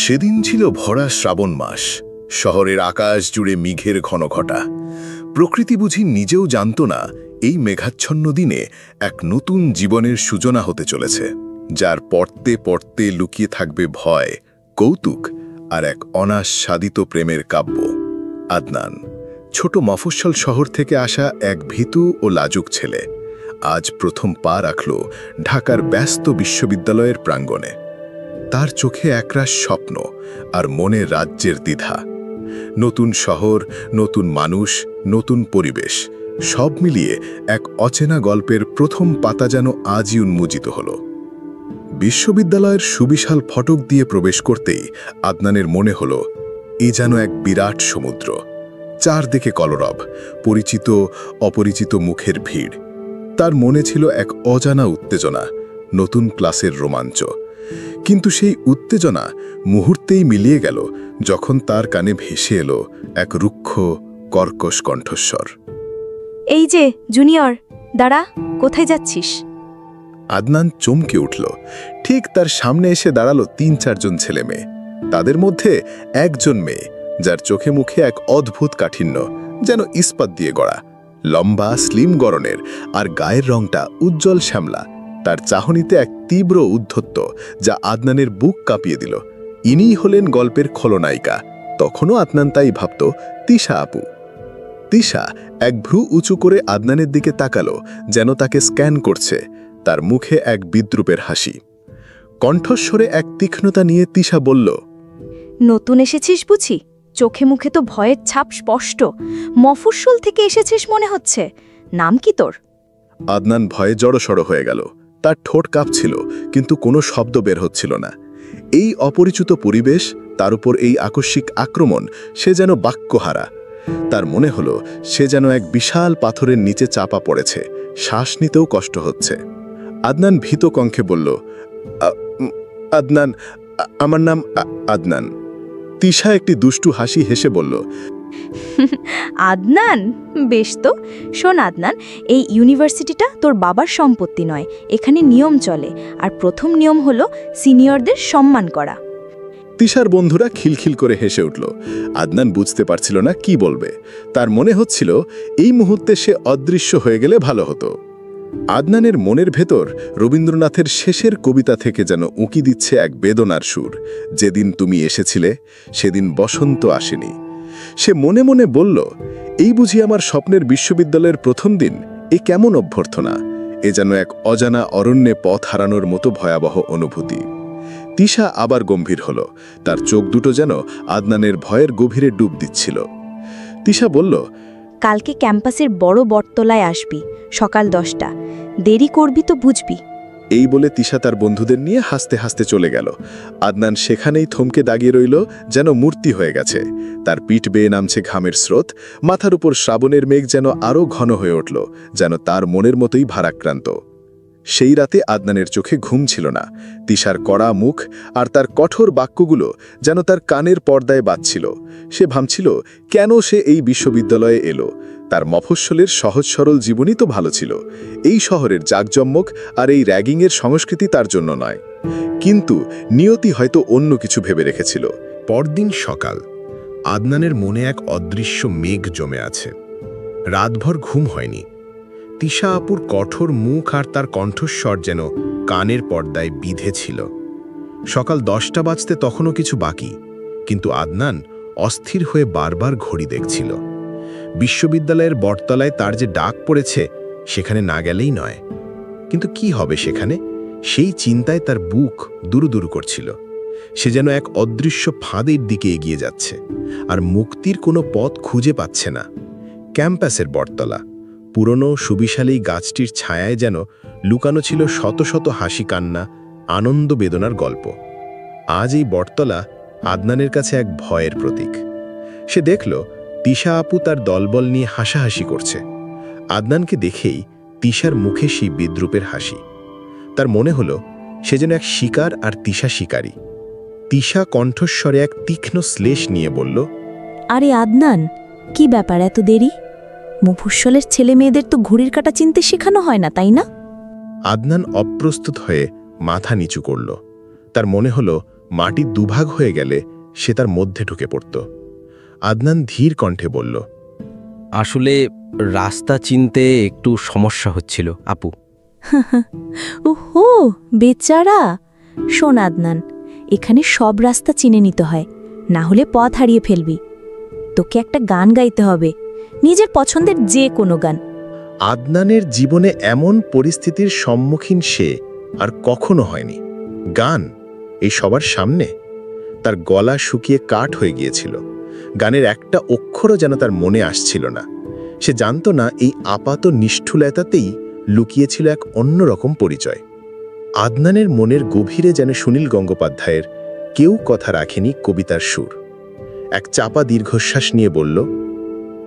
সেদিন ছিল ভরা শ্রাবণ মাস। শহরের আকাশ জুড়ে মেঘের ঘনঘটা। প্রকৃতি বুঝি নিজেও জানত না এই মেঘাচ্ছন্ন দিনে এক নতুন জীবনের সূচনা হতে চলেছে, যার পড়তে পড়তে লুকিয়ে থাকবে ভয়, কৌতুক আর এক অনাস্বাদিত প্রেমের কাব্য। আদনান, ছোট মফস্বল শহর থেকে আসা এক ভীতু ও লাজুক ছেলে, আজ প্রথম পা রাখল ঢাকার ব্যস্ত বিশ্ববিদ্যালয়ের প্রাঙ্গণে। তার চোখে একরাশ স্বপ্ন আর মনে রাজ্যের দ্বিধা। নতুন শহর, নতুন মানুষ, নতুন পরিবেশ, সব মিলিয়ে এক অচেনা গল্পের প্রথম পাতা যেন আজই উন্মোচিত হল। বিশ্ববিদ্যালয়ের সুবিশাল ফটক দিয়ে প্রবেশ করতেই আদনানের মনে হল এ যেন এক বিরাট সমুদ্র। চারদিকে কলরব, পরিচিত অপরিচিত মুখের ভিড়। তার মনে ছিল এক অজানা উত্তেজনা, নতুন ক্লাসের রোমাঞ্চ। কিন্তু সেই উত্তেজনা মুহূর্তেই মিলিয়ে গেল যখন তার কানে ভেসে এলো এক রুক্ষ কর্কশ কণ্ঠস্বর। এই যে জুনিয়র, দাঁড়া, কোথায় যাচ্ছিস? আদনান চমকে উঠল। ঠিক তার সামনে এসে দাঁড়ালো ৩-৪ জন ছেলে মেয়ে। তাদের মধ্যে একজন মেয়ে, যার চোখে মুখে এক অদ্ভুত কাঠিন্য, যেন ইস্পাত দিয়ে গড়া। লম্বা, স্লিম গড়নের, আর গায়ের রংটা উজ্জ্বল শ্যামলা। তার চাহনিতে এক তীব্র উদ্ধত্ত যা আদনানের বুক কাঁপিয়ে দিল। ইনিই হলেন গল্পের খলনায়িকা। তখনও আদনান তাই ভাবত, তিশা আপু। তিশা এক ভ্রু উঁচু করে আদনানের দিকে তাকালো, যেন তাকে স্ক্যান করছে। তার মুখে এক বিদ্রুপের হাসি, কণ্ঠস্বরে এক তীক্ষ্ণতা নিয়ে তিশা বলল, নতুন এসেছিস বুঝি? চোখে মুখে তো ভয়ের ছাপ স্পষ্ট। মফস্বল থেকে এসেছিস মনে হচ্ছে। নাম কি তোর? আদনান ভয়ে জড়সড় হয়ে গেল। তার ঠোঁট কাঁপছিল, কিন্তু কোনো শব্দ বের হচ্ছিল না। এই অপরিচিত পরিবেশ, তার উপর এই আকস্মিক আক্রমণ, সে যেন বাক্যহারা। তার মনে হলো সে যেন এক বিশাল পাথরের নিচে চাপা পড়েছে, শ্বাস নিতেও কষ্ট হচ্ছে। আদনান ভীত কণ্ঠে বলল, আদনান, আমার নাম আদনান। তিশা একটি দুষ্টু হাসি হেসে বলল, আদনান? বেশ তো। শোন আদনান, এই ইউনিভার্সিটিটা তোর বাবার সম্পত্তি নয়। এখানে নিয়ম চলে, আর প্রথম নিয়ম হলো সিনিয়রদের সম্মান করা। তিশার বন্ধুরা খিলখিল করে হেসে উঠল। আদনান বুঝতে পারছিল না কি বলবে। তার মনে হচ্ছিল এই মুহূর্তে সে অদৃশ্য হয়ে গেলে ভালো হতো। আদনানের মনের ভেতর রবীন্দ্রনাথের শেষের কবিতা থেকে যেন উঁকি দিচ্ছে এক বেদনার সুর। যেদিন তুমি এসেছিলে, সেদিন বসন্ত আসেনি। সে মনে মনে বলল, এই বুঝি আমার স্বপ্নের বিশ্ববিদ্যালয়ের প্রথম দিন? এ কেমন অভ্যর্থনা! এ যেন এক অজানা অরণ্যে পথ হারানোর মতো ভয়াবহ অনুভূতি। তিশা আবার গম্ভীর হল। তার চোখ দুটো যেন আদনানের ভয়ের গভীরে ডুব দিচ্ছিল। তিশা বলল, কালকে ক্যাম্পাসের বড় বটতলায় আসবি, সকাল 10টা। দেরি করবি তো বুঝবি। এই বলে তিশা তার বন্ধুদের নিয়ে হাসতে হাসতে চলে গেল। আদনান সেখানেই থমকে দাঁড়িয়ে রইল, যেন মূর্তি হয়ে গেছে। তার পিঠ বেয়ে নামছে ঘামের স্রোত। মাথার উপর শ্রাবণের মেঘ যেন আরও ঘন হয়ে উঠল, যেন তার মনের মতোই ভারাক্রান্ত। সেই রাতে আদনানের চোখে ঘুম ছিল না। তিশার কড়া মুখ আর তার কঠোর বাক্যগুলো যেন তার কানের পর্দায় বাজছিল। সে ভাবছিল, কেন সে এই বিশ্ববিদ্যালয়ে এলো? তার মফস্বলের সহজ সরল জীবনই তো ভালো ছিল। এই শহরের জাঁকজমক আর এই র্যাগিংয়ের সংস্কৃতি তার জন্য নয়। কিন্তু নিয়তি হয়তো অন্য কিছু ভেবে রেখেছিল। পরদিন সকাল। আদনানের মনে এক অদৃশ্য মেঘ জমে আছে। রাতভর ঘুম হয়নি। তিশা আপুর কঠোর মুখ আর তার কণ্ঠস্বর যেন কানের পর্দায় বিঁধে ছিল। সকাল 10টা বাজতে তখনও কিছু বাকি, কিন্তু আদনান অস্থির হয়ে বারবার ঘড়ি দেখছিল। বিশ্ববিদ্যালয়ের বটতলায় তার যে ডাক পড়েছে, সেখানে না গেলেই নয়। কিন্তু কি হবে সেখানে? সেই চিন্তায় তার বুক দুরুদুরু করছিল। সে যেন এক অদৃশ্য ফাঁদের দিকে এগিয়ে যাচ্ছে, আর মুক্তির কোনো পথ খুঁজে পাচ্ছে না। ক্যাম্পাসের বটতলা, পুরনো সুবিশালী গাছটির ছায়ায় যেন লুকানো ছিল শত শত হাসি কান্না, আনন্দ বেদনার গল্প। আজ এই বটতলা আদনানের কাছে এক ভয়ের প্রতীক। সে দেখল তিশা আপু তার দলবল নিয়ে হাসাহাসি করছে। আদনানকে দেখেই তিশার মুখে সেই বিদ্রুপের হাসি। তার মনে হলো সে যেন এক শিকার আর তিশা শিকারী। তিশা কণ্ঠস্বরে এক তীক্ষ্ণ শ্লেষ নিয়ে বলল, আরে আদনান, কি ব্যাপার এত দেরি? মফস্বলের ছেলে মেয়েদের তো ঘড়ির কাঁটা চিনতে শেখানো হয় না, তাই না? আদনান অপ্রস্তুত হয়ে মাথা নিচু করল। তার মনে হলো মাটি দুভাগ হয়ে গেলে সে তার মধ্যে ঢুকে পড়ত। আদনান ধীর কণ্ঠে বলল, আসলে রাস্তা চিনতে একটু সমস্যা হচ্ছিল আপু। ওহো বেচারা। শোন আদনান, এখানে সব রাস্তা চিনে নিতে হয়, না হলে পথ হারিয়ে ফেলবি। তোকে একটা গান গাইতে হবে, নিজের পছন্দের যে কোনো গান। আদনানের জীবনে এমন পরিস্থিতির সম্মুখীন সে আর কখনো হয়নি। গান, এই সবার সামনে। তার গলা শুকিয়ে কাঠ হয়ে গিয়েছিল। গানের একটা অক্ষরও যেন তার মনে আসছিল না। সে জানত না এই আপাত নিষ্ঠুলতাতেই লুকিয়েছিল এক অন্যরকম পরিচয়। আদনানের মনের গভীরে যেন সুনীল গঙ্গোপাধ্যায়ের কেউ কথা রাখেনি কবিতার সুর। এক চাপা দীর্ঘশ্বাস নিয়ে বলল,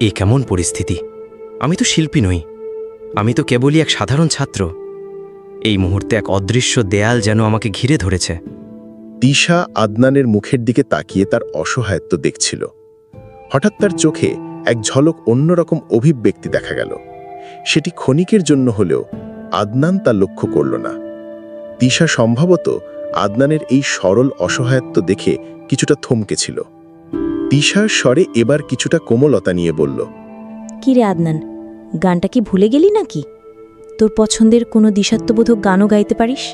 এ কেমন পরিস্থিতি? আমি তো শিল্পী নই, আমি তো কেবলই এক সাধারণ ছাত্র। এই মুহূর্তে এক অদৃশ্য দেয়াল যেন আমাকে ঘিরে ধরেছে। তিশা আদনানের মুখের দিকে তাকিয়ে তার অসহায়ত্ব দেখছিল। হঠাৎ তার চোখে এক ঝলক অন্যরকম অভিব্যক্তি দেখা গেল। সেটি ক্ষণিকের জন্য হলেও আদনান তা লক্ষ্য করল না। তিশা সম্ভবত আদনানের এই সরল অসহায়ত্ব দেখে কিছুটা থমকেছিল। তিশার স্বরে এবার কিছুটা কোমলতা নিয়ে বলল, কি রে আদনান, গানটা কি ভুলে গেলি নাকি? তোর পছন্দের কোনো দিশাত্মবোধক গানও গাইতে পারিস?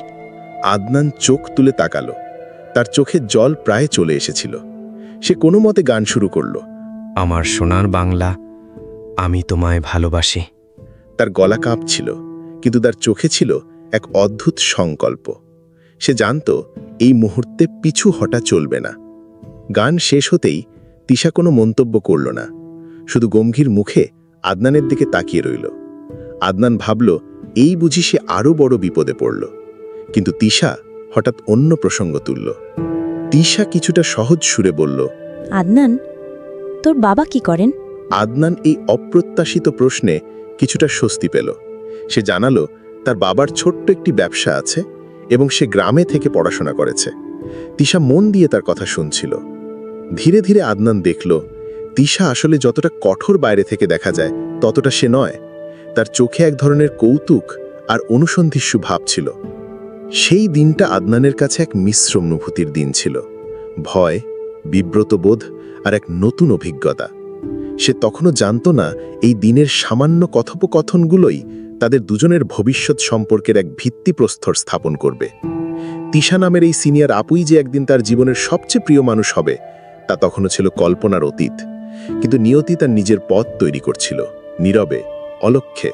আদনান চোখ তুলে তাকালো। তার চোখে জল প্রায় চলে এসেছিল। সে কোনো মতে গান শুরু করল, আমার সোনার বাংলা, আমি তোমায় ভালোবাসি। তার গলা কাঁপছিল, কিন্তু তার চোখে ছিল এক অদ্ভুত সংকল্প। সে জানত এই মুহূর্তে পিছু হটা চলবে না। গান শেষ হতেই তিশা কোনো মন্তব্য করল না, শুধু গম্ভীর মুখে আদনানের দিকে তাকিয়ে রইল। আদনান ভাবল, এই বুঝি সে আরও বড় বিপদে পড়ল। কিন্তু তিশা হঠাৎ অন্য প্রসঙ্গ তুলল। তিশা কিছুটা সহজ সুরে বলল, আদনান, তোর বাবা কি করেন? আদনান এই অপ্রত্যাশিত প্রশ্নে কিছুটা স্বস্তি পেল। সে জানালো তার বাবার ছোট্ট একটি ব্যবসা আছে এবং সে গ্রামে থেকে পড়াশোনা করেছে। তিশা মন দিয়ে তার কথা শুনছিল। ধীরে ধীরে আদনান দেখল, তিশা আসলে যতটা কঠোর বাইরে থেকে দেখা যায় ততটা সে নয়। তার চোখে এক ধরনের কৌতুক আর অনুসন্ধিৎসু ভাব ছিল। সেই দিনটা আদনানের কাছে এক মিশ্র অনুভূতির দিন ছিল। ভয়, বিব্রতবোধ আর এক নতুন অভিজ্ঞতা। সে তখনও জানত না এই দিনের সামান্য কথোপকথনগুলোই তাদের দুজনের ভবিষ্যৎ সম্পর্কের এক ভিত্তিপ্রস্তর স্থাপন করবে। তিশা নামের এই সিনিয়র আপুই যে একদিন তার জীবনের সবচেয়ে প্রিয় মানুষ হবে, তা তখনও ছিল কল্পনার অতীত। কিন্তু নিয়তি তার নিজের পথ তৈরি করছিল, নীরবে, অলক্ষ্যে।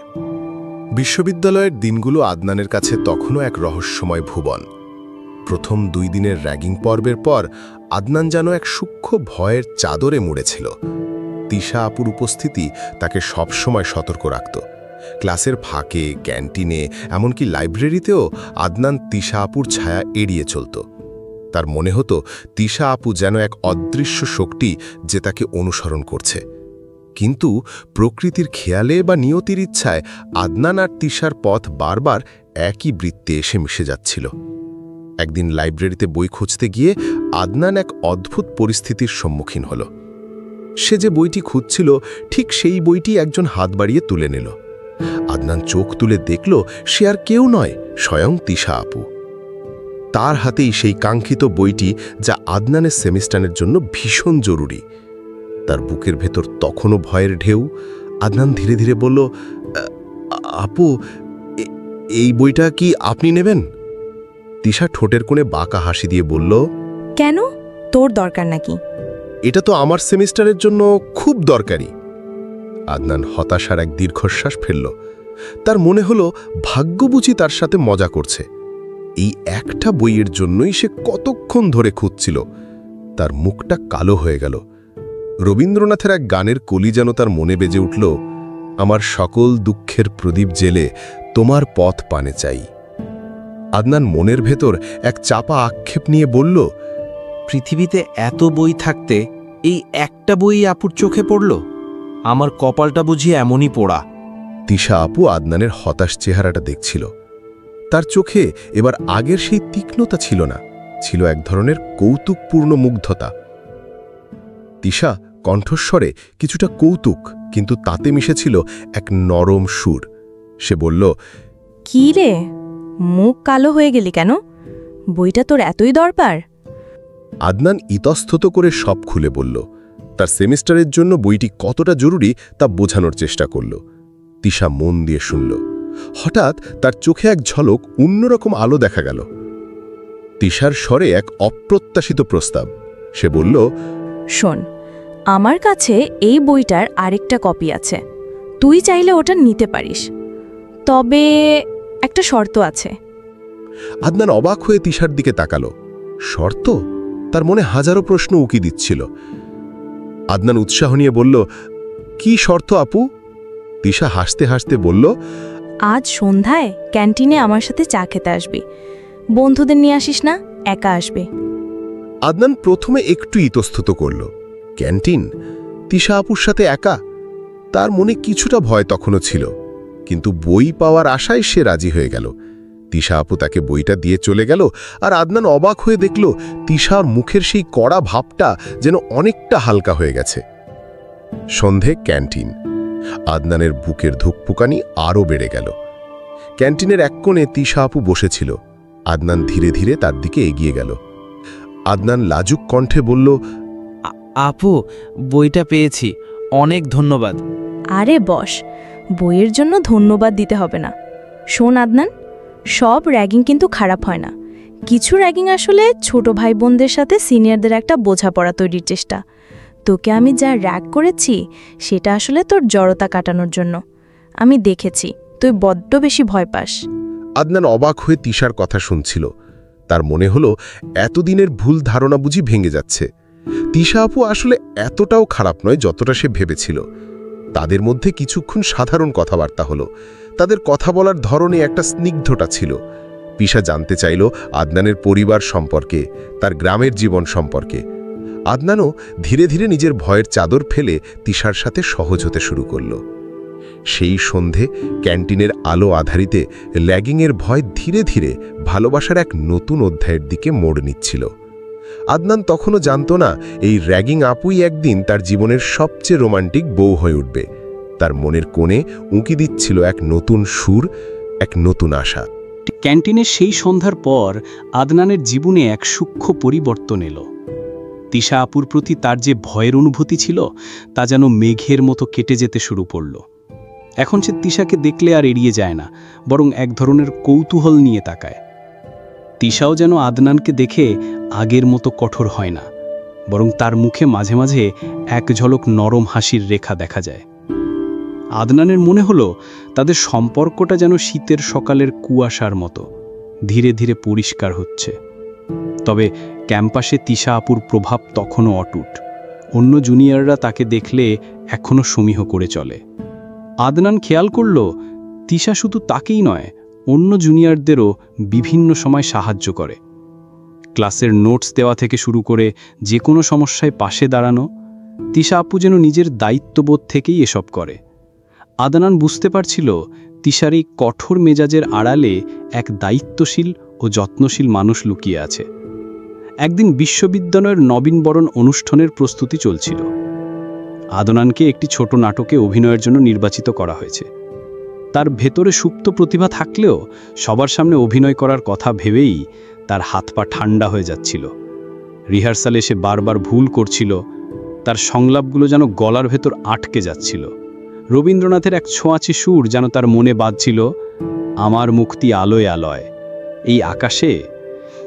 বিশ্ববিদ্যালয়ের দিনগুলো আদনানের কাছে তখনও এক রহস্যময় ভুবন। প্রথম 2 দিনের র্যাগিং পর্বের পর আদনান যেন এক সূক্ষ্ম ভয়ের চাদরে মুড়েছিল। তিশা আপুর উপস্থিতি তাকে সবসময় সতর্ক রাখত। ক্লাসের ফাঁকে, ক্যান্টিনে, এমনকি লাইব্রেরিতেও আদনান তিশা আপুর ছায়া এড়িয়ে চলত। তার মনে হতো তিশা আপু যেন এক অদৃশ্য শক্তি যে তাকে অনুসরণ করছে। কিন্তু প্রকৃতির খেয়ালে বা নিয়তির ইচ্ছায় আদনান আর তিশার পথ বারবার একই বৃত্তে এসে মিশে যাচ্ছিল। একদিন লাইব্রেরিতে বই খুঁজতে গিয়ে আদনান এক অদ্ভুত পরিস্থিতির সম্মুখীন হল। সে যে বইটি খুঁজছিল ঠিক সেই বইটি একজন হাত বাড়িয়ে তুলে নিল। আদনান চোখ তুলে দেখল সে আর কেউ নয়, স্বয়ং তিশা আপু। তার হাতেই সেই কাঙ্ক্ষিত বইটি, যা আদনানের সেমিস্টারের জন্য ভীষণ জরুরি। তার বুকের ভেতর তখনও ভয়ের ঢেউ। আদনান ধীরে ধীরে বলল, আপু, এই বইটা কি আপনি নেবেন? তিশা ঠোঁটের কোণে বাঁকা হাসি দিয়ে বলল, কেন, তোর দরকার নাকি? এটা তো আমার সেমিস্টারের জন্য খুব দরকারি। আদনান হতাশার এক দীর্ঘশ্বাস ফেলল। তার মনে হলো ভাগ্য বুঝি তার সাথে মজা করছে। এই একটা বইয়ের জন্যই সে কতক্ষণ ধরে খুঁজছিল। তার মুখটা কালো হয়ে গেল। রবীন্দ্রনাথের এক গানের কলি যেন তার মনে বেজে উঠল, আমার সকল দুঃখের প্রদীপ জেলে তোমার পথ পানে চাই। আদনান মনের ভেতর এক চাপা আক্ষেপ নিয়ে বলল, পৃথিবীতে এত বই থাকতে এই একটা বই আপুর চোখে পড়ল? আমার কপালটা বুঝি এমনই পোড়া। তিশা আপু আদনানের হতাশ চেহারাটা দেখছিল। তার চোখে এবার আগের সেই তীক্ষ্ণতা ছিল না, ছিল এক ধরনের কৌতুকপূর্ণ মুগ্ধতা। তিশা কণ্ঠস্বরে কিছুটা কৌতুক, কিন্তু তাতে মিশেছিল এক নরম সুর। সে বলল, কি রে, মুখ কালো হয়ে গেলি কেন? বইটা তোর এতই দরকার? আদনান ইতস্তত করে সব খুলে বলল। তার সেমিস্টারের জন্য বইটি কতটা জরুরি তা বোঝানোর চেষ্টা করল। তিশা মন দিয়ে শুনল। হঠাৎ তার চোখে এক ঝলক অন্যরকম আলো দেখা গেল। তিশার স্বরে এক অপ্রত্যাশিত প্রস্তাব। সে বলল, শোন, আমার কাছে এই বইটার আরেকটা কপি আছে, তুই চাইলে ওটা নিতে পারিস, তবে একটা শর্ত আছে। আদনান অবাক হয়ে তিশার দিকে তাকালো। শর্ত? তার মনে হাজারো প্রশ্ন উকি দিচ্ছিল। আদনান উৎসাহ নিয়ে বলল, কি শর্ত আপু? তিশা হাসতে হাসতে বলল, আজ সন্ধ্যায় ক্যান্টিনে আমার সাথে চা খেতে আসবি, বন্ধুদের নিয়ে আসিস না, একা আসবে। আদনান প্রথমে একটু ইতস্তত করল। ক্যান্টিন? তিশা আপুর সাথে একা? তার মনে কিছুটা ভয় তখনও ছিল, কিন্তু বই পাওয়ার আশায় সে রাজি হয়ে গেল। তিশা আপু তাকে বইটা দিয়ে চলে গেল, আর আদনান অবাক হয়ে দেখল তিশার মুখের সেই কড়া ভাবটা যেন অনেকটা হালকা হয়ে গেছে। সন্ধে ক্যান্টিন। আদনানের বুকের ধুকপুকানি আরও বেড়ে গেল। ক্যান্টিনের এক কোণে তিশা আপু বসেছিল। আদনান ধীরে ধীরে তার দিকে এগিয়ে গেল। আদনান লাজুক কণ্ঠে বলল, আপু, বইটা পেয়েছি, অনেক ধন্যবাদ। আরে বস, বইয়ের জন্য ধন্যবাদ দিতে হবে না। শোন আদনান, সব র্যাগিং কিন্তু খারাপ হয় না। কিছু র্যাগিং আসলে ছোট ভাই বোনদের সাথে সিনিয়রদের একটা বোঝাপড়া তৈরির চেষ্টা। তোকে আমি যা র্যাগ করেছি সেটা আসলে তোর জড়তা কাটানোর জন্য। আমি দেখেছি তুই বড্ড বেশি ভয় পাস। আদনান অবাক হয়ে তিশার কথা শুনছিল। তার মনে হলো এতদিনের ভুল ধারণা বুঝি ভেঙে যাচ্ছে। তিশা আপু আসলে এতটাও খারাপ নয় যতটা সে ভেবেছিল। তাদের মধ্যে কিছুক্ষণ সাধারণ কথাবার্তা হলো। তাদের কথা বলার ধরনে একটা স্নিগ্ধতা ছিল। তিশা জানতে চাইল আদনানের পরিবার সম্পর্কে, তার গ্রামের জীবন সম্পর্কে। আদনানও ধীরে ধীরে নিজের ভয়ের চাদর ফেলে তিশার সাথে সহজ হতে শুরু করল। সেই সন্ধে ক্যান্টিনের আলো আধারিতে ল্যাগিংয়ের ভয় ধীরে ধীরে ভালোবাসার এক নতুন অধ্যায়ের দিকে মোড় নিচ্ছিল। আদনান তখনও জানত না এই র্যাগিং আপুই একদিন তার জীবনের সবচেয়ে রোমান্টিক বউ হয়ে উঠবে। তার মনের কোণে উঁকি দিচ্ছিল এক নতুন সুর, এক নতুন আশা। ক্যান্টিনের সেই সন্ধ্যার পর আদনানের জীবনে এক সূক্ষ্ম পরিবর্তন এলো। তিশা আপুর প্রতি তার যে ভয়ের অনুভূতি ছিল তা যেন মেঘের মতো কেটে যেতে শুরু করল। এখন সে তিশাকে দেখলে আর এড়িয়ে যায় না, বরং এক ধরনের কৌতূহল নিয়ে তাকায়। তিশাও যেন আদনানকে দেখে আগের মতো কঠোর হয় না, বরং তার মুখে মাঝে মাঝে এক ঝলক নরম হাসির রেখা দেখা যায়। আদনানের মনে হলো তাদের সম্পর্কটা যেন শীতের সকালের কুয়াশার মতো ধীরে ধীরে পরিষ্কার হচ্ছে। তবে ক্যাম্পাসে তিশা আপুর প্রভাব তখনও অটুট। অন্য জুনিয়ররা তাকে দেখলে এখনও সমীহ করে চলে। আদনান খেয়াল করল তিশা শুধু তাকেই নয়, অন্য জুনিয়রদেরও বিভিন্ন সময় সাহায্য করে। ক্লাসের নোটস দেওয়া থেকে শুরু করে যে কোনো সমস্যায় পাশে দাঁড়ানো। তিশা আপু যেন নিজের দায়িত্ববোধ থেকেই এসব করে। আদনান বুঝতে পারছিল তিশার এই কঠোর মেজাজের আড়ালে এক দায়িত্বশীল ও যত্নশীল মানুষ লুকিয়ে আছে। একদিন বিশ্ববিদ্যালয়ের নবীনবরণ অনুষ্ঠানের প্রস্তুতি চলছিল। আদনানকে একটি ছোট নাটকে অভিনয়ের জন্য নির্বাচিত করা হয়েছে। তার ভেতরে সুপ্ত প্রতিভা থাকলেও সবার সামনে অভিনয় করার কথা ভেবেই তার হাত পা ঠান্ডা হয়ে যাচ্ছিল। রিহার্সালে সে বারবার ভুল করছিল। তার সংলাপগুলো যেন গলার ভেতর আটকে যাচ্ছিল। রবীন্দ্রনাথের এক ছোঁয়াচে সুর যেন তার মনে বাজছিল, আমার মুক্তি আলোয় আলোয় এই আকাশে,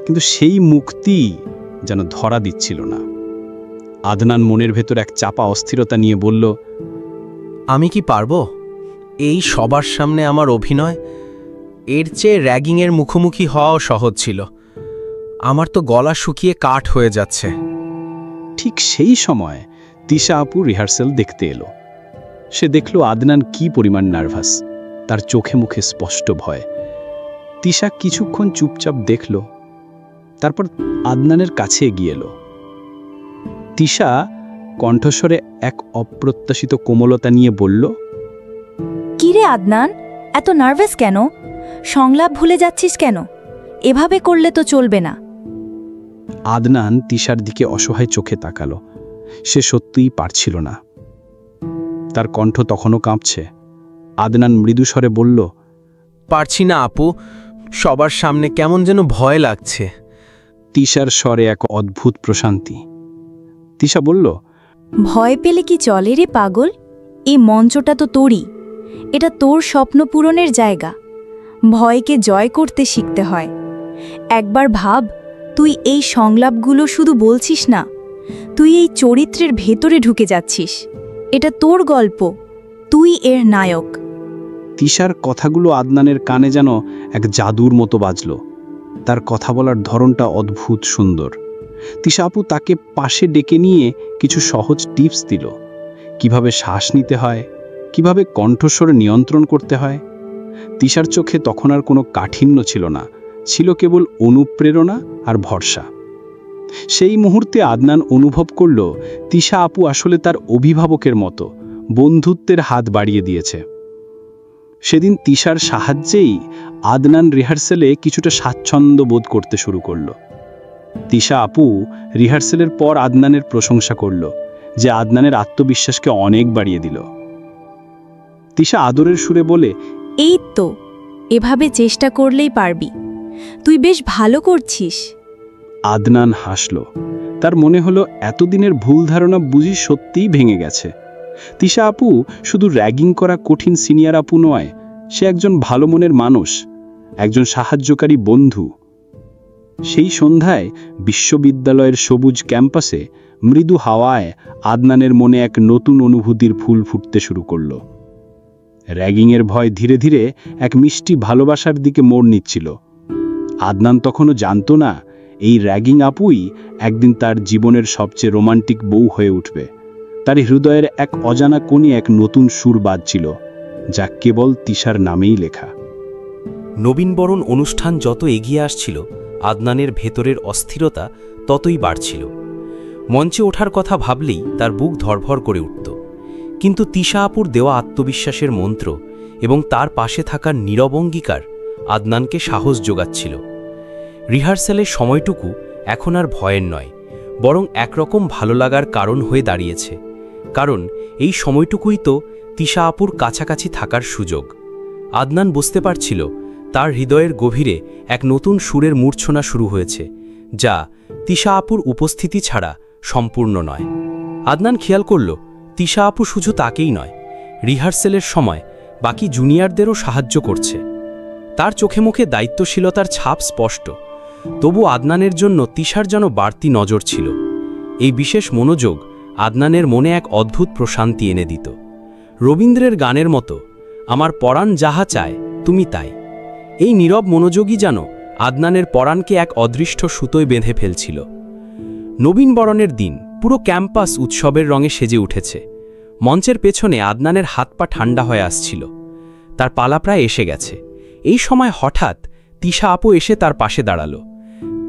কিন্তু সেই মুক্তি যেন ধরা দিচ্ছিল না। আদনান মনের ভেতর এক চাপা অস্থিরতা নিয়ে বলল, আমি কি পারবো এই সবার সামনে আমার অভিনয়? এর চেয়ে র্যাগিংয়ের মুখোমুখি হওয়াও সহজ ছিল। আমার তো গলা শুকিয়ে কাঠ হয়ে যাচ্ছে। ঠিক সেই সময় তিশা আপু রিহার্সাল দেখতে এলো। সে দেখল আদনান কি পরিমাণ নার্ভাস, তার চোখে মুখে স্পষ্ট ভয়। তিশা কিছুক্ষণ চুপচাপ দেখল, তারপর আদনানের কাছে এগিয়ে এলো। তিশা কণ্ঠস্বরে এক অপ্রত্যাশিত কোমলতা নিয়ে বলল, কিরে আদনান, এত নার্ভাস কেন? সংলাপ ভুলে যাচ্ছিস কেন? এভাবে করলে তো চলবে না। আদনান তিশার দিকে অসহায় চোখে তাকালো। সে সত্যিই পারছিল না। তার কণ্ঠ তখনও কাঁপছে। আদনান মৃদুস্বরে বলল, পারছি না আপু, সবার সামনে কেমন যেন ভয় লাগছে। তিশার স্বরে এক অদ্ভুত প্রশান্তি। তিশা বলল, ভয় পেলে কি চলে রে পাগল? এই মঞ্চটা তো তোরই, এটা তোর স্বপ্ন পূরণের জায়গা। ভয়কে জয় করতে শিখতে হয়। একবার ভাব, তুই এই সংলাপগুলো শুধু বলছিস না, তুই এই চরিত্রের ভেতরে ঢুকে যাচ্ছিস। এটা তোর গল্প, তুই এর নায়ক। তিশার কথাগুলো আদনানের কানে যেন এক জাদুর মতো বাজল। তার কথা বলার ধরনটা অদ্ভুত সুন্দর। তিশা আপু তাকে পাশে ডেকে নিয়ে কিছু সহজ টিপস দিল, কিভাবে শ্বাস নিতে হয়, কিভাবে কণ্ঠস্বর নিয়ন্ত্রণ করতে হয়। তিশার চোখে তখন আর কোনো কাঠিন্য ছিল না, ছিল কেবল অনুপ্রেরণা আর ভরসা। সেই মুহূর্তে আদনান অনুভব করল তিশা আপু আসলে তার অভিভাবকের মতো বন্ধুত্বের হাত বাড়িয়ে দিয়েছে। সেদিন তিশার সাহায্যেই আদনান রিহার্সেলে কিছুটা স্বাচ্ছন্দ্য বোধ করতে শুরু করল। তিশা আপু রিহার্সেলের পর আদনানের প্রশংসা করল, যে আদনানের আত্মবিশ্বাসকে অনেক বাড়িয়ে দিল। তিশা আদরের সুরে বলে, এই তো, এভাবে চেষ্টা করলেই পারবি, তুই বেশ ভালো করছিস। আদনান হাসল। তার মনে হলো এতদিনের ভুল ধারণা বুঝি সত্যিই ভেঙে গেছে। তিশা আপু শুধু র্যাগিং করা কঠিন সিনিয়র আপু নয়, সে একজন ভালো মনের মানুষ, একজন সাহায্যকারী বন্ধু। সেই সন্ধ্যায় বিশ্ববিদ্যালয়ের সবুজ ক্যাম্পাসে মৃদু হাওয়ায় আদনানের মনে এক নতুন অনুভূতির ফুল ফুটতে শুরু করল। র্যাগিংয়ের ভয় ধীরে ধীরে এক মিষ্টি ভালোবাসার দিকে মোড় নিচ্ছিল। আদনান তখনও জানত না এই র্যাগিং আপুই একদিন তার জীবনের সবচেয়ে রোমান্টিক বউ হয়ে উঠবে। তার হৃদয়ের এক অজানা কোণে এক নতুন সুর বাজছিল, যা কেবল তিশার নামেই লেখা। নবীনবরণ অনুষ্ঠান যত এগিয়ে আসছিল, আদনানের ভেতরের অস্থিরতা ততই বাড়ছিল। মঞ্চে ওঠার কথা ভাবলেই তার বুক ধড়ফড় করে উঠত। কিন্তু তিশা আপুর দেওয়া আত্মবিশ্বাসের মন্ত্র এবং তার পাশে থাকার নীরব অঙ্গীকার আদনানকে সাহস যোগাচ্ছিল। রিহার্সালের সময়টুকু এখন আর ভয়ের নয়, বরং একরকম ভালো লাগার কারণ হয়ে দাঁড়িয়েছে। কারণ এই সময়টুকুই তো তিশা আপুর কাছাকাছি থাকার সুযোগ। আদনান বুঝতে পারছিল তার হৃদয়ের গভীরে এক নতুন সুরের মূর্ছনা শুরু হয়েছে, যা তিশা আপুর উপস্থিতি ছাড়া সম্পূর্ণ নয়। আদনান খেয়াল করল তিশা আপু শুধু তাকেই নয়, রিহার্সেলের সময় বাকি জুনিয়রদেরও সাহায্য করছে। তার চোখে মুখে দায়িত্বশীলতার ছাপ স্পষ্ট। তবু আদনানের জন্য তিশার যেন বাড়তি নজর ছিল। এই বিশেষ মনোযোগ আদনানের মনে এক অদ্ভুত প্রশান্তি এনে দিত। রবীন্দ্রের গানের মতো, আমার পরাণ যাহা চায় তুমি তাই। এই নীরব মনোযোগই যেন আদনানের পরাণকে এক অদৃষ্ট সুতোয় বেঁধে ফেলছিল। নবীনবরণের দিন পুরো ক্যাম্পাস উৎসবের রঙে সেজে উঠেছে। মঞ্চের পেছনে আদনানের হাত পা ঠান্ডা হয়ে আসছিল। তার পালা প্রায় এসে গেছে। এই সময় হঠাৎ তিশা আপু এসে তার পাশে দাঁড়ালো।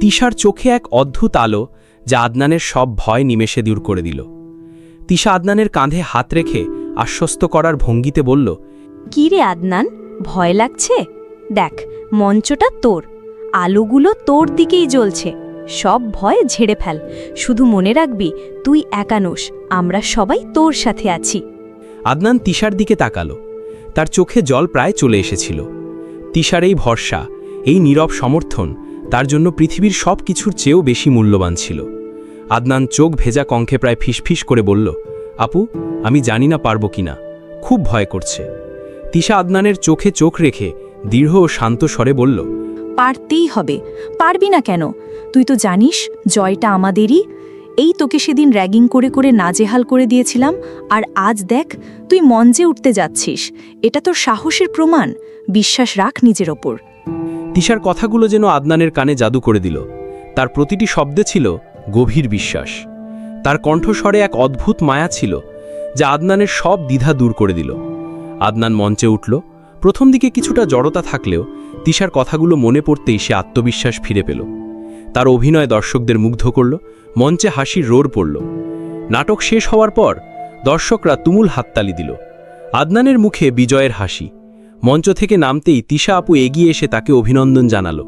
তিশার চোখে এক অদ্ভুত আলো, যা আদনানের সব ভয় নিমেষে দূর করে দিল। তিশা আদনানের কাঁধে হাত রেখে আশ্বস্ত করার ভঙ্গিতে বলল, কি রে আদনান, ভয় লাগছে? দেখ, মঞ্চটা তোর, আলোগুলো তোর দিকেই জ্বলছে। সব ভয় ঝেড়ে ফেল। শুধু মনে রাখবি, তুই একা নোস, আমরা সবাই তোর সাথে আছি। আদনান তিশার দিকে তাকালো। তার চোখে জল প্রায় চলে এসেছিল। তিশার এই ভরসা, এই নীরব সমর্থন তার জন্য পৃথিবীর সব কিছুর চেয়েও বেশি মূল্যবান ছিল। আদনান চোখ ভেজা কণ্ঠে প্রায় ফিসফিস করে বলল, আপু, আমি জানি না পারবো কিনা, খুব ভয় করছে। তিশা আদনানের চোখে চোখ রেখে দৃঢ় ও শান্ত স্বরে বলল, পারতেই হবে। পারবি না কেন? তুই তো জানিস জয়টা আমাদেরই। এই তোকে সেদিন র্যাগিং করে করে নাজেহাল করে দিয়েছিলাম, আর আজ দেখ তুই মঞ্চে উঠতে যাচ্ছিস। এটা তোর সাহসের প্রমাণ। বিশ্বাস রাখ নিজের ওপর। তিশার কথাগুলো যেন আদনানের কানে জাদু করে দিল। তার প্রতিটি শব্দে ছিল গভীর বিশ্বাস। তার কণ্ঠস্বরে এক অদ্ভুত মায়া ছিল, যা আদনানের সব দ্বিধা দূর করে দিল। আদনান মঞ্চে উঠল। প্রথম দিকে কিছুটা জড়তা থাকলেও তিশার কথাগুলো মনে পড়তেই সে আত্মবিশ্বাস ফিরে পেল। তার অভিনয় দর্শকদের মুগ্ধ করল। মঞ্চে হাসির রোর পড়ল। নাটক শেষ হওয়ার পর দর্শকরা তুমুল হাততালি দিল। আদনানের মুখে বিজয়ের হাসি। মঞ্চ থেকে নামতেই তিশা আপু এগিয়ে এসে তাকে অভিনন্দন জানালো।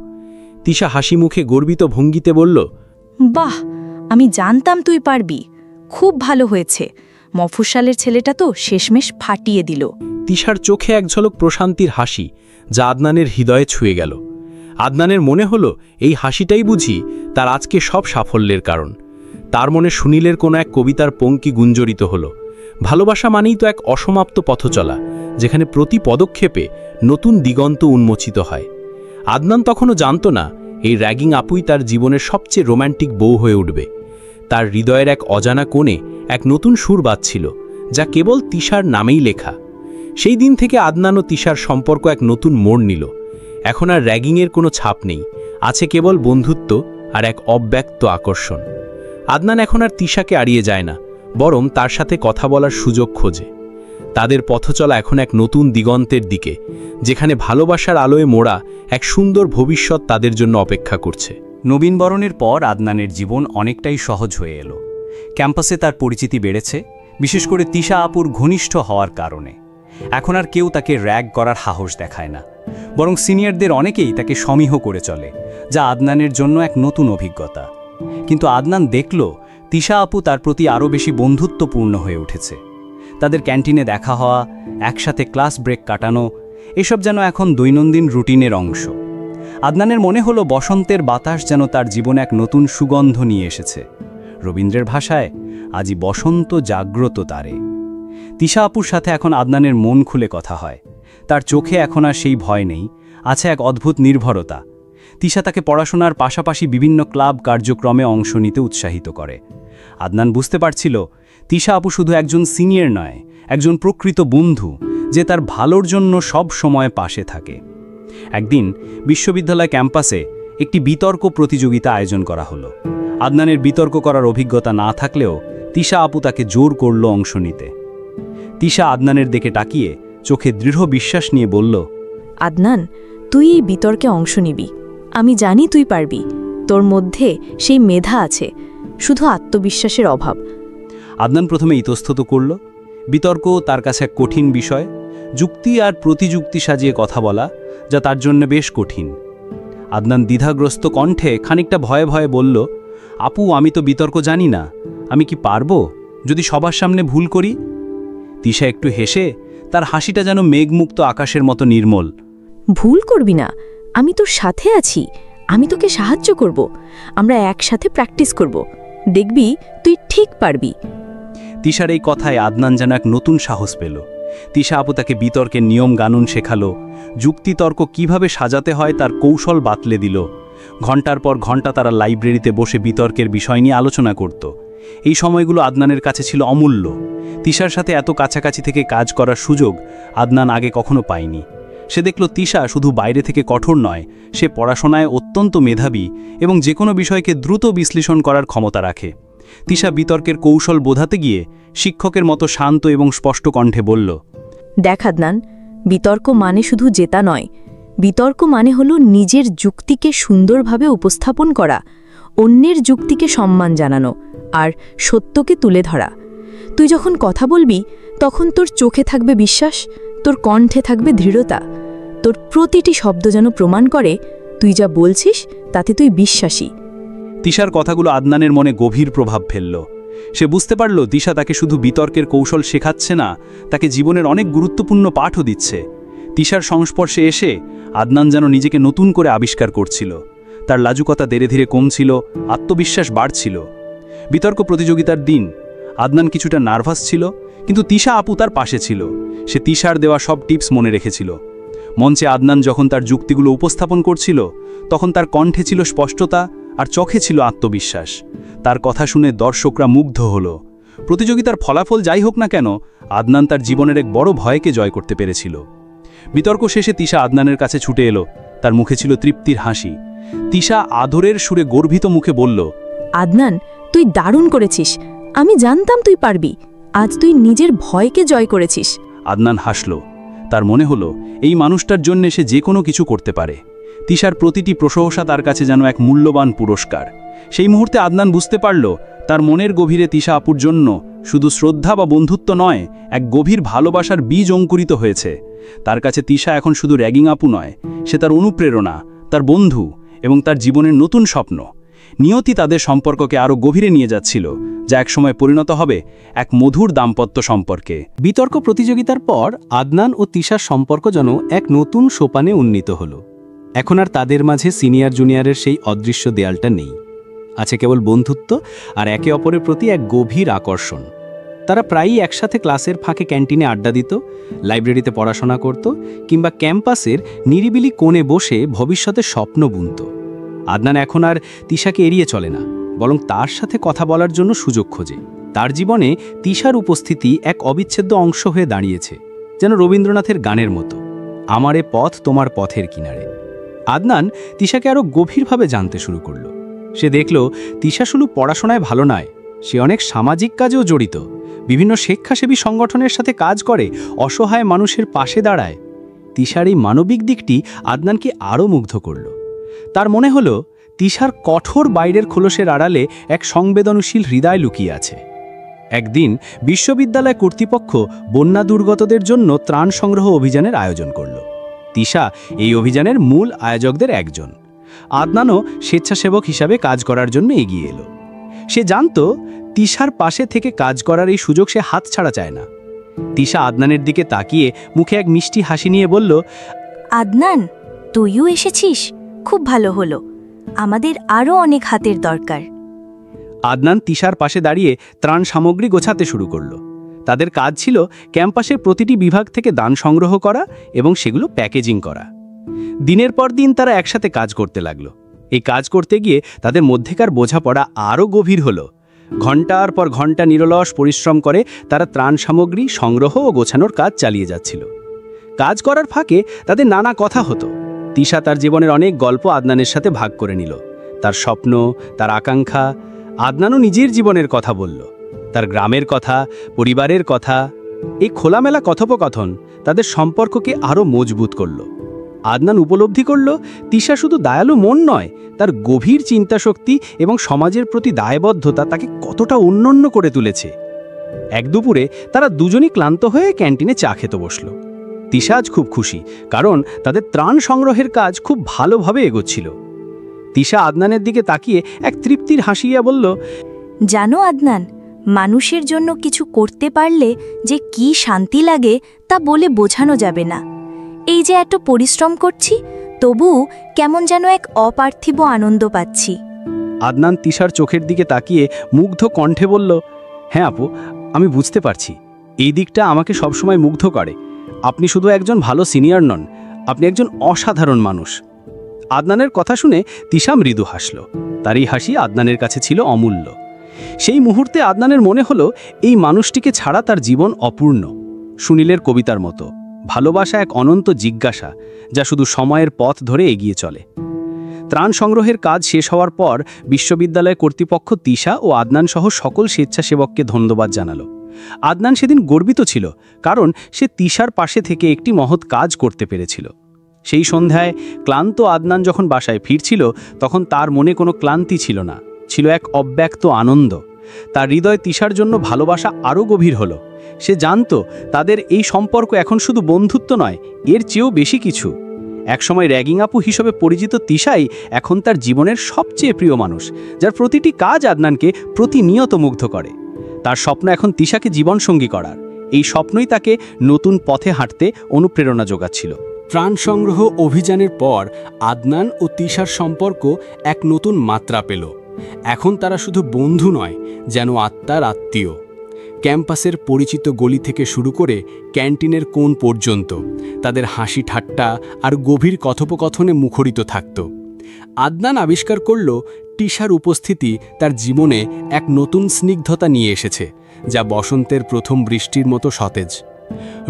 তিশা হাসি মুখে গর্বিত ভঙ্গিতে বলল, বাহ, আমি জানতাম তুই পারবি। খুব ভালো হয়েছে। মফস্বলের ছেলেটা তো শেষমেশ ফাটিয়ে দিল। তিশার চোখে এক ঝলক প্রশান্তির হাসি, যা আদনানের হৃদয়ে ছুঁয়ে গেল। আদনানের মনে হলো এই হাসিটাই বুঝি তার আজকে সব সাফল্যের কারণ। তার মনে সুনীলের কোনো এক কবিতার পঙ্ক্তি গুঞ্জরিত হলো, ভালোবাসা মানেই তো এক অসমাপ্ত পথচলা, যেখানে প্রতি পদক্ষেপে নতুন দিগন্ত উন্মোচিত হয়। আদনান তখনও জানত না এই র্যাগিং আপুই তার জীবনের সবচেয়ে রোম্যান্টিক বউ হয়ে উঠবে। তার হৃদয়ের এক অজানা কোণে এক নতুন সুর বাজছিল, যা কেবল তিশার নামেই লেখা। সেই দিন থেকে আদনান ও তিশার সম্পর্ক এক নতুন মোড় নিল। এখন আর র্যাগিংয়ের কোনো ছাপ নেই, আছে কেবল বন্ধুত্ব আর এক অব্যক্ত আকর্ষণ। আদনান এখন আর তিশাকে এড়িয়ে যায় না, বরং তার সাথে কথা বলার সুযোগ খোঁজে। তাদের পথচলা এখন এক নতুন দিগন্তের দিকে, যেখানে ভালোবাসার আলোয় মোড়া এক সুন্দর ভবিষ্যৎ তাদের জন্য অপেক্ষা করছে। নবীনবরণের পর আদনানের জীবন অনেকটাই সহজ হয়ে এলো। ক্যাম্পাসে তার পরিচিতি বেড়েছে, বিশেষ করে তিশা আপুর ঘনিষ্ঠ হওয়ার কারণে। এখন আর কেউ তাকে র্যাগ করার সাহস দেখায় না, বরং সিনিয়রদের অনেকেই তাকে সমীহ করে চলে, যা আদনানের জন্য এক নতুন অভিজ্ঞতা। কিন্তু আদনান দেখল তিশা আপু তার প্রতি আরও বেশি বন্ধুত্বপূর্ণ হয়ে উঠেছে। তাদের ক্যান্টিনে দেখা হওয়া, একসাথে ক্লাস ব্রেক কাটানো, এসব যেন এখন দৈনন্দিন রুটিনের অংশ। আদনানের মনে হলো বসন্তের বাতাস যেন তার জীবনে এক নতুন সুগন্ধ নিয়ে এসেছে। রবীন্দ্রের ভাষায় আজই বসন্ত জাগ্রত তারে। তিশা আপুর সাথে এখন আদনানের মন খুলে কথা হয়। তার চোখে এখন আর সেই ভয় নেই, আছে এক অদ্ভুত নির্ভরতা। তিশা তাকে পড়াশোনার পাশাপাশি বিভিন্ন ক্লাব কার্যক্রমে অংশ নিতে উৎসাহিত করে। আদনান বুঝতে পারছিল তিশা আপু শুধু একজন সিনিয়র নয়, একজন প্রকৃত বন্ধু, যে তার ভালোর জন্য সব সময় পাশে থাকে। একদিন বিশ্ববিদ্যালয় ক্যাম্পাসে একটি বিতর্ক প্রতিযোগিতা আয়োজন করা হলো। আদনানের বিতর্ক করার অভিজ্ঞতা না থাকলেও তিশা আপু তাকে জোর করল অংশ নিতে। তিশা আদনানের দিকে তাকিয়ে চোখে দৃঢ় বিশ্বাস নিয়ে বলল, আদনান, তুই এই বিতর্কে অংশ নিবি। আমি জানি তুই পারবি। তোর মধ্যে সেই মেধা আছে, শুধু আত্মবিশ্বাসের অভাব। আদনান প্রথমে ইতস্তত করল। বিতর্ক তার কাছে এক কঠিন বিষয়, যুক্তি আর প্রতিযুক্তি সাজিয়ে কথা বলা, যা তার জন্য বেশ কঠিন। আদনান দ্বিধাগ্রস্ত কণ্ঠে খানিকটা ভয়ে ভয়ে বলল, আপু, আমি তো বিতর্ক জানি না, আমি কি পারবো যদি সবার সামনে ভুল করি? তিশা একটু হেসে, তার হাসিটা যেন মেঘমুক্ত আকাশের মতো নির্মল। ভুল করবি না, আমি তোর সাথে আছি, আমি তোকে সাহায্য করব। আমরা একসাথে প্র্যাকটিস করব, দেখবি তুই ঠিক পারবি। তিশার এই কথায় আদনান যেন এক নতুন সাহস পেল। তিশা আপু তাকে বিতর্কের নিয়ম কানুন শেখালো, যুক্তিতর্ক কিভাবে সাজাতে হয় তার কৌশল বাতলে দিল। ঘন্টার পর ঘন্টা তারা লাইব্রেরিতে বসে বিতর্কের বিষয় নিয়ে আলোচনা করত। এই সময়গুলো আদনানের কাছে ছিল অমূল্য। তিশার সাথে এত কাছাকাছি থেকে কাজ করার সুযোগ আদনান আগে কখনো পায়নি। সে দেখল তিশা শুধু বাইরে থেকে কঠোর নয়, সে পড়াশোনায় অত্যন্ত মেধাবী এবং যে কোনো বিষয়কে দ্রুত বিশ্লেষণ করার ক্ষমতা রাখে। তিশা বিতর্কের কৌশল বোঝাতে গিয়ে শিক্ষকের মতো শান্ত এবং স্পষ্ট কণ্ঠে বলল, দেখ আদনান, বিতর্ক মানে শুধু জেতা নয়। বিতর্ক মানে হলো নিজের যুক্তিকে সুন্দরভাবে উপস্থাপন করা, অন্যের যুক্তিকে সম্মান জানানো আর সত্যকে তুলে ধরা। তুই যখন কথা বলবি তখন তোর চোখে থাকবে বিশ্বাস, তোর কণ্ঠে থাকবে দৃঢ়তা। তোর প্রতিটি শব্দ যেন প্রমাণ করে তুই যা বলছিস তাতে তুই বিশ্বাসী। তিশার কথাগুলো আদনানের মনে গভীর প্রভাব ফেলল। সে বুঝতে পারল তিশা তাকে শুধু বিতর্কের কৌশল শেখাচ্ছে না, তাকে জীবনের অনেক গুরুত্বপূর্ণ পাঠও দিচ্ছে। তিশার সংস্পর্শে এসে আদনান যেন নিজেকে নতুন করে আবিষ্কার করছিল। তার লাজুকতা ধীরে ধীরে কমছিল, আত্মবিশ্বাস বাড়ছিল। বিতর্ক প্রতিযোগিতার দিন আদনান কিছুটা নার্ভাস ছিল, কিন্তু তিশা আপু তার পাশে ছিল। সে তিশার দেওয়া সব টিপস মনে রেখেছিল। মঞ্চে আদনান যখন তার যুক্তিগুলো উপস্থাপন করছিল, তখন তার কণ্ঠে ছিল স্পষ্টতা আর চোখে ছিল আত্মবিশ্বাস। তার কথা শুনে দর্শকরা মুগ্ধ হল। প্রতিযোগিতার ফলাফল যাই হোক না কেন, আদনান তার জীবনের এক বড় ভয়কে জয় করতে পেরেছিল। বিতর্ক শেষে তিশা আদনানের কাছে ছুটে এলো। তার মুখে ছিল তৃপ্তির হাসি। তিশা আদরের সুরে গর্বিত মুখে বলল, আদনান, তুই দারুণ করেছিস। আমি জানতাম তুই পারবি। আজ তুই নিজের ভয়কে জয় করেছিস। আদনান হাসল। তার মনে হলো এই মানুষটার জন্য সে যে কোনো কিছু করতে পারে। তিশার প্রতিটি প্রশংসা তার কাছে যেন এক মূল্যবান পুরস্কার। সেই মুহূর্তে আদনান বুঝতে পারল তার মনের গভীরে তিশা আপুর জন্য শুধু শ্রদ্ধা বা বন্ধুত্ব নয়, এক গভীর ভালোবাসার বীজ অঙ্কুরিত হয়েছে। তার কাছে তিশা এখন শুধু র্যাগিং আপু নয়, সে তার অনুপ্রেরণা, তার বন্ধু এবং তার জীবনের নতুন স্বপ্ন। নিয়তি তাদের সম্পর্ককে আরও গভীরে নিয়ে যাচ্ছিল, যা একসময় পরিণত হবে এক মধুর দাম্পত্য সম্পর্কে। বিতর্ক প্রতিযোগিতার পর আদনান ও তিশার সম্পর্ক যেন এক নতুন সোপানে উন্নীত হল। এখন আর তাদের মাঝে সিনিয়র জুনিয়রের সেই অদৃশ্য দেয়ালটা নেই। আছে কেবল বন্ধুত্ব আর একে অপরের প্রতি এক গভীর আকর্ষণ। তারা প্রায়ই একসাথে ক্লাসের ফাঁকে ক্যান্টিনে আড্ডা দিত, লাইব্রেরিতে পড়াশোনা করত, কিংবা ক্যাম্পাসের নিরিবিলি কোণে বসে ভবিষ্যতের স্বপ্ন বুনত। আদনান এখন আর তিশাকে এড়িয়ে চলে না, বরং তার সাথে কথা বলার জন্য সুযোগ খোঁজে। তার জীবনে তিশার উপস্থিতি এক অবিচ্ছেদ্য অংশ হয়ে দাঁড়িয়েছে, যেন রবীন্দ্রনাথের গানের মতো, আমার এ পথ তোমার পথের কিনারে। আদনান তিশাকে আরও গভীরভাবে জানতে শুরু করল। সে দেখল তিশা শুধু পড়াশোনায় ভালো নয়, সে অনেক সামাজিক কাজেও জড়িত, বিভিন্ন স্বেচ্ছাসেবী সংগঠনের সাথে কাজ করে, অসহায় মানুষের পাশে দাঁড়ায়। তিশার এই মানবিক দিকটি আদনানকে আরও মুগ্ধ করল। তার মনে হলো তিশার কঠোর বাইরের খোলসের আড়ালে এক সংবেদনশীল হৃদয় লুকিয়ে আছে। একদিন বিশ্ববিদ্যালয় কর্তৃপক্ষ বন্যা দুর্গতদের জন্য ত্রাণ সংগ্রহ অভিযানের আয়োজন করল। তিশা এই অভিযানের মূল আয়োজকদের একজন। আদনানও স্বেচ্ছাসেবক হিসাবে কাজ করার জন্য এগিয়ে এলো। সে জানত তিশার পাশে থেকে কাজ করার এই সুযোগ সে হাতছাড়া চায় না। তিশা আদনানের দিকে তাকিয়ে মুখে এক মিষ্টি হাসি নিয়ে বলল, আদনান, তুইও এসেছিস, খুব ভালো হলো। আমাদের আরও অনেক হাতের দরকার। আদনান তিশার পাশে দাঁড়িয়ে ত্রাণ সামগ্রী গোছাতে শুরু করল। তাদের কাজ ছিল ক্যাম্পাসের প্রতিটি বিভাগ থেকে দান সংগ্রহ করা এবং সেগুলো প্যাকেজিং করা। দিনের পর দিন তারা একসাথে কাজ করতে লাগলো। এই কাজ করতে গিয়ে তাদের মধ্যেকার বোঝাপড়া আরও গভীর হলো। ঘণ্টার পর ঘণ্টা নিরলস পরিশ্রম করে তারা ত্রাণ সামগ্রী সংগ্রহ ও গোছানোর কাজ চালিয়ে যাচ্ছিল। কাজ করার ফাঁকে তাদের নানা কথা হতো। তিশা তার জীবনের অনেক গল্প আদনানের সাথে ভাগ করে নিল, তার স্বপ্ন, তার আকাঙ্ক্ষা। আদনানও নিজের জীবনের কথা বলল, তার গ্রামের কথা, পরিবারের কথা। এই খোলামেলা কথোপকথন তাদের সম্পর্ককে আরও মজবুত করল। আদনান উপলব্ধি করল তিশা শুধু দয়ালু মন নয়, তার গভীর চিন্তাশক্তি এবং সমাজের প্রতি দায়বদ্ধতা তাকে কতটা অনন্য করে তুলেছে। এক দুপুরে তারা দুজনই ক্লান্ত হয়ে ক্যান্টিনে চা খেতে বসল। তিশা আজ খুব খুশি, কারণ তাদের ত্রাণ সংগ্রহের কাজ খুব ভালোভাবে এগোচ্ছিল। তিশা আদনানের দিকে তাকিয়ে এক তৃপ্তির হাসিয়া বলল, জানো আদনান, মানুষের জন্য কিছু করতে পারলে যে কি শান্তি লাগে তা বলে বোঝানো যাবে না। এই যে এত পরিশ্রম করছি, তবু কেমন যেন এক অপার্থিব আনন্দ পাচ্ছি। আদনান তিশার চোখের দিকে তাকিয়ে মুগ্ধ কণ্ঠে বলল, হ্যাঁ আপু, আমি বুঝতে পারছি। এই দিকটা আমাকে সবসময় মুগ্ধ করে। আপনি শুধু একজন ভালো সিনিয়র নন, আপনি একজন অসাধারণ মানুষ। আদনানের কথা শুনে তিশা মৃদু হাসল। তার এই হাসি আদনানের কাছে ছিল অমূল্য। সেই মুহূর্তে আদনানের মনে হলো এই মানুষটিকে ছাড়া তার জীবন অপূর্ণ। সুনীলের কবিতার মতো, ভালোবাসা এক অনন্ত জিজ্ঞাসা, যা শুধু সময়ের পথ ধরে এগিয়ে চলে। ত্রাণ সংগ্রহের কাজ শেষ হওয়ার পর বিশ্ববিদ্যালয় কর্তৃপক্ষ তিশা ও আদনান সহ সকল স্বেচ্ছাসেবককে ধন্যবাদ জানালো। আদনান সেদিন গর্বিত ছিল, কারণ সে তিশার পাশে থেকে একটি মহৎ কাজ করতে পেরেছিল। সেই সন্ধ্যায় ক্লান্ত আদনান যখন বাসায় ফিরছিল, তখন তার মনে কোনো ক্লান্তি ছিল না, ছিল এক অব্যক্ত আনন্দ। তার হৃদয় তিশার জন্য ভালোবাসা আরও গভীর হলো। সে জানত তাদের এই সম্পর্ক এখন শুধু বন্ধুত্ব নয়, এর চেয়েও বেশি কিছু। একসময় র্যাগিং আপু হিসেবে পরিচিত তিশাই এখন তার জীবনের সবচেয়ে প্রিয় মানুষ, যার প্রতিটি কাজ আদনানকে প্রতিনিয়ত মুগ্ধ করে। তার স্বপ্ন এখন তিশাকে জীবনসঙ্গী করার। এই স্বপ্নই তাকে নতুন পথে হাঁটতে অনুপ্রেরণা যোগাচ্ছিল। ত্রাণ সংগ্রহ অভিযানের পর আদনান ও তিশার সম্পর্ক এক নতুন মাত্রা পেল। এখন তারা শুধু বন্ধু নয়, যেন আত্মার আত্মীয়। ক্যাম্পাসের পরিচিত গলি থেকে শুরু করে ক্যান্টিনের কোণ পর্যন্ত তাদের হাসি ঠাট্টা আর গভীর কথোপকথনে মুখরিত থাকত। আদনান আবিষ্কার করল তিশার উপস্থিতি তার জীবনে এক নতুন স্নিগ্ধতা নিয়ে এসেছে, যা বসন্তের প্রথম বৃষ্টির মতো সতেজ।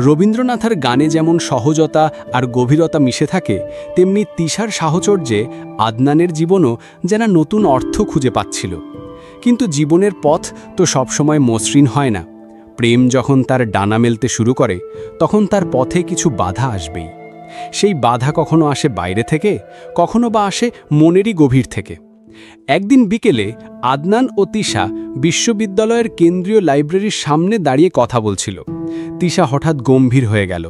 রবীন্দ্রনাথের গানে যেমন সহজতা আর গভীরতা মিশে থাকে, তেমনি তিশার সাহচর্যে আদনানের জীবনও যেন নতুন অর্থ খুঁজে পাচ্ছিল। কিন্তু জীবনের পথ তো সবসময় মসৃণ হয় না। প্রেম যখন তার ডানা মেলতে শুরু করে, তখন তার পথে কিছু বাধা আসবেই। সেই বাধা কখনো আসে বাইরে থেকে, কখনো বা আসে মনেরই গভীর থেকে। একদিন বিকেলে আদনান ও তিশা বিশ্ববিদ্যালয়ের কেন্দ্রীয় লাইব্রেরির সামনে দাঁড়িয়ে কথা বলছিল। তিশা হঠাৎ গম্ভীর হয়ে গেল,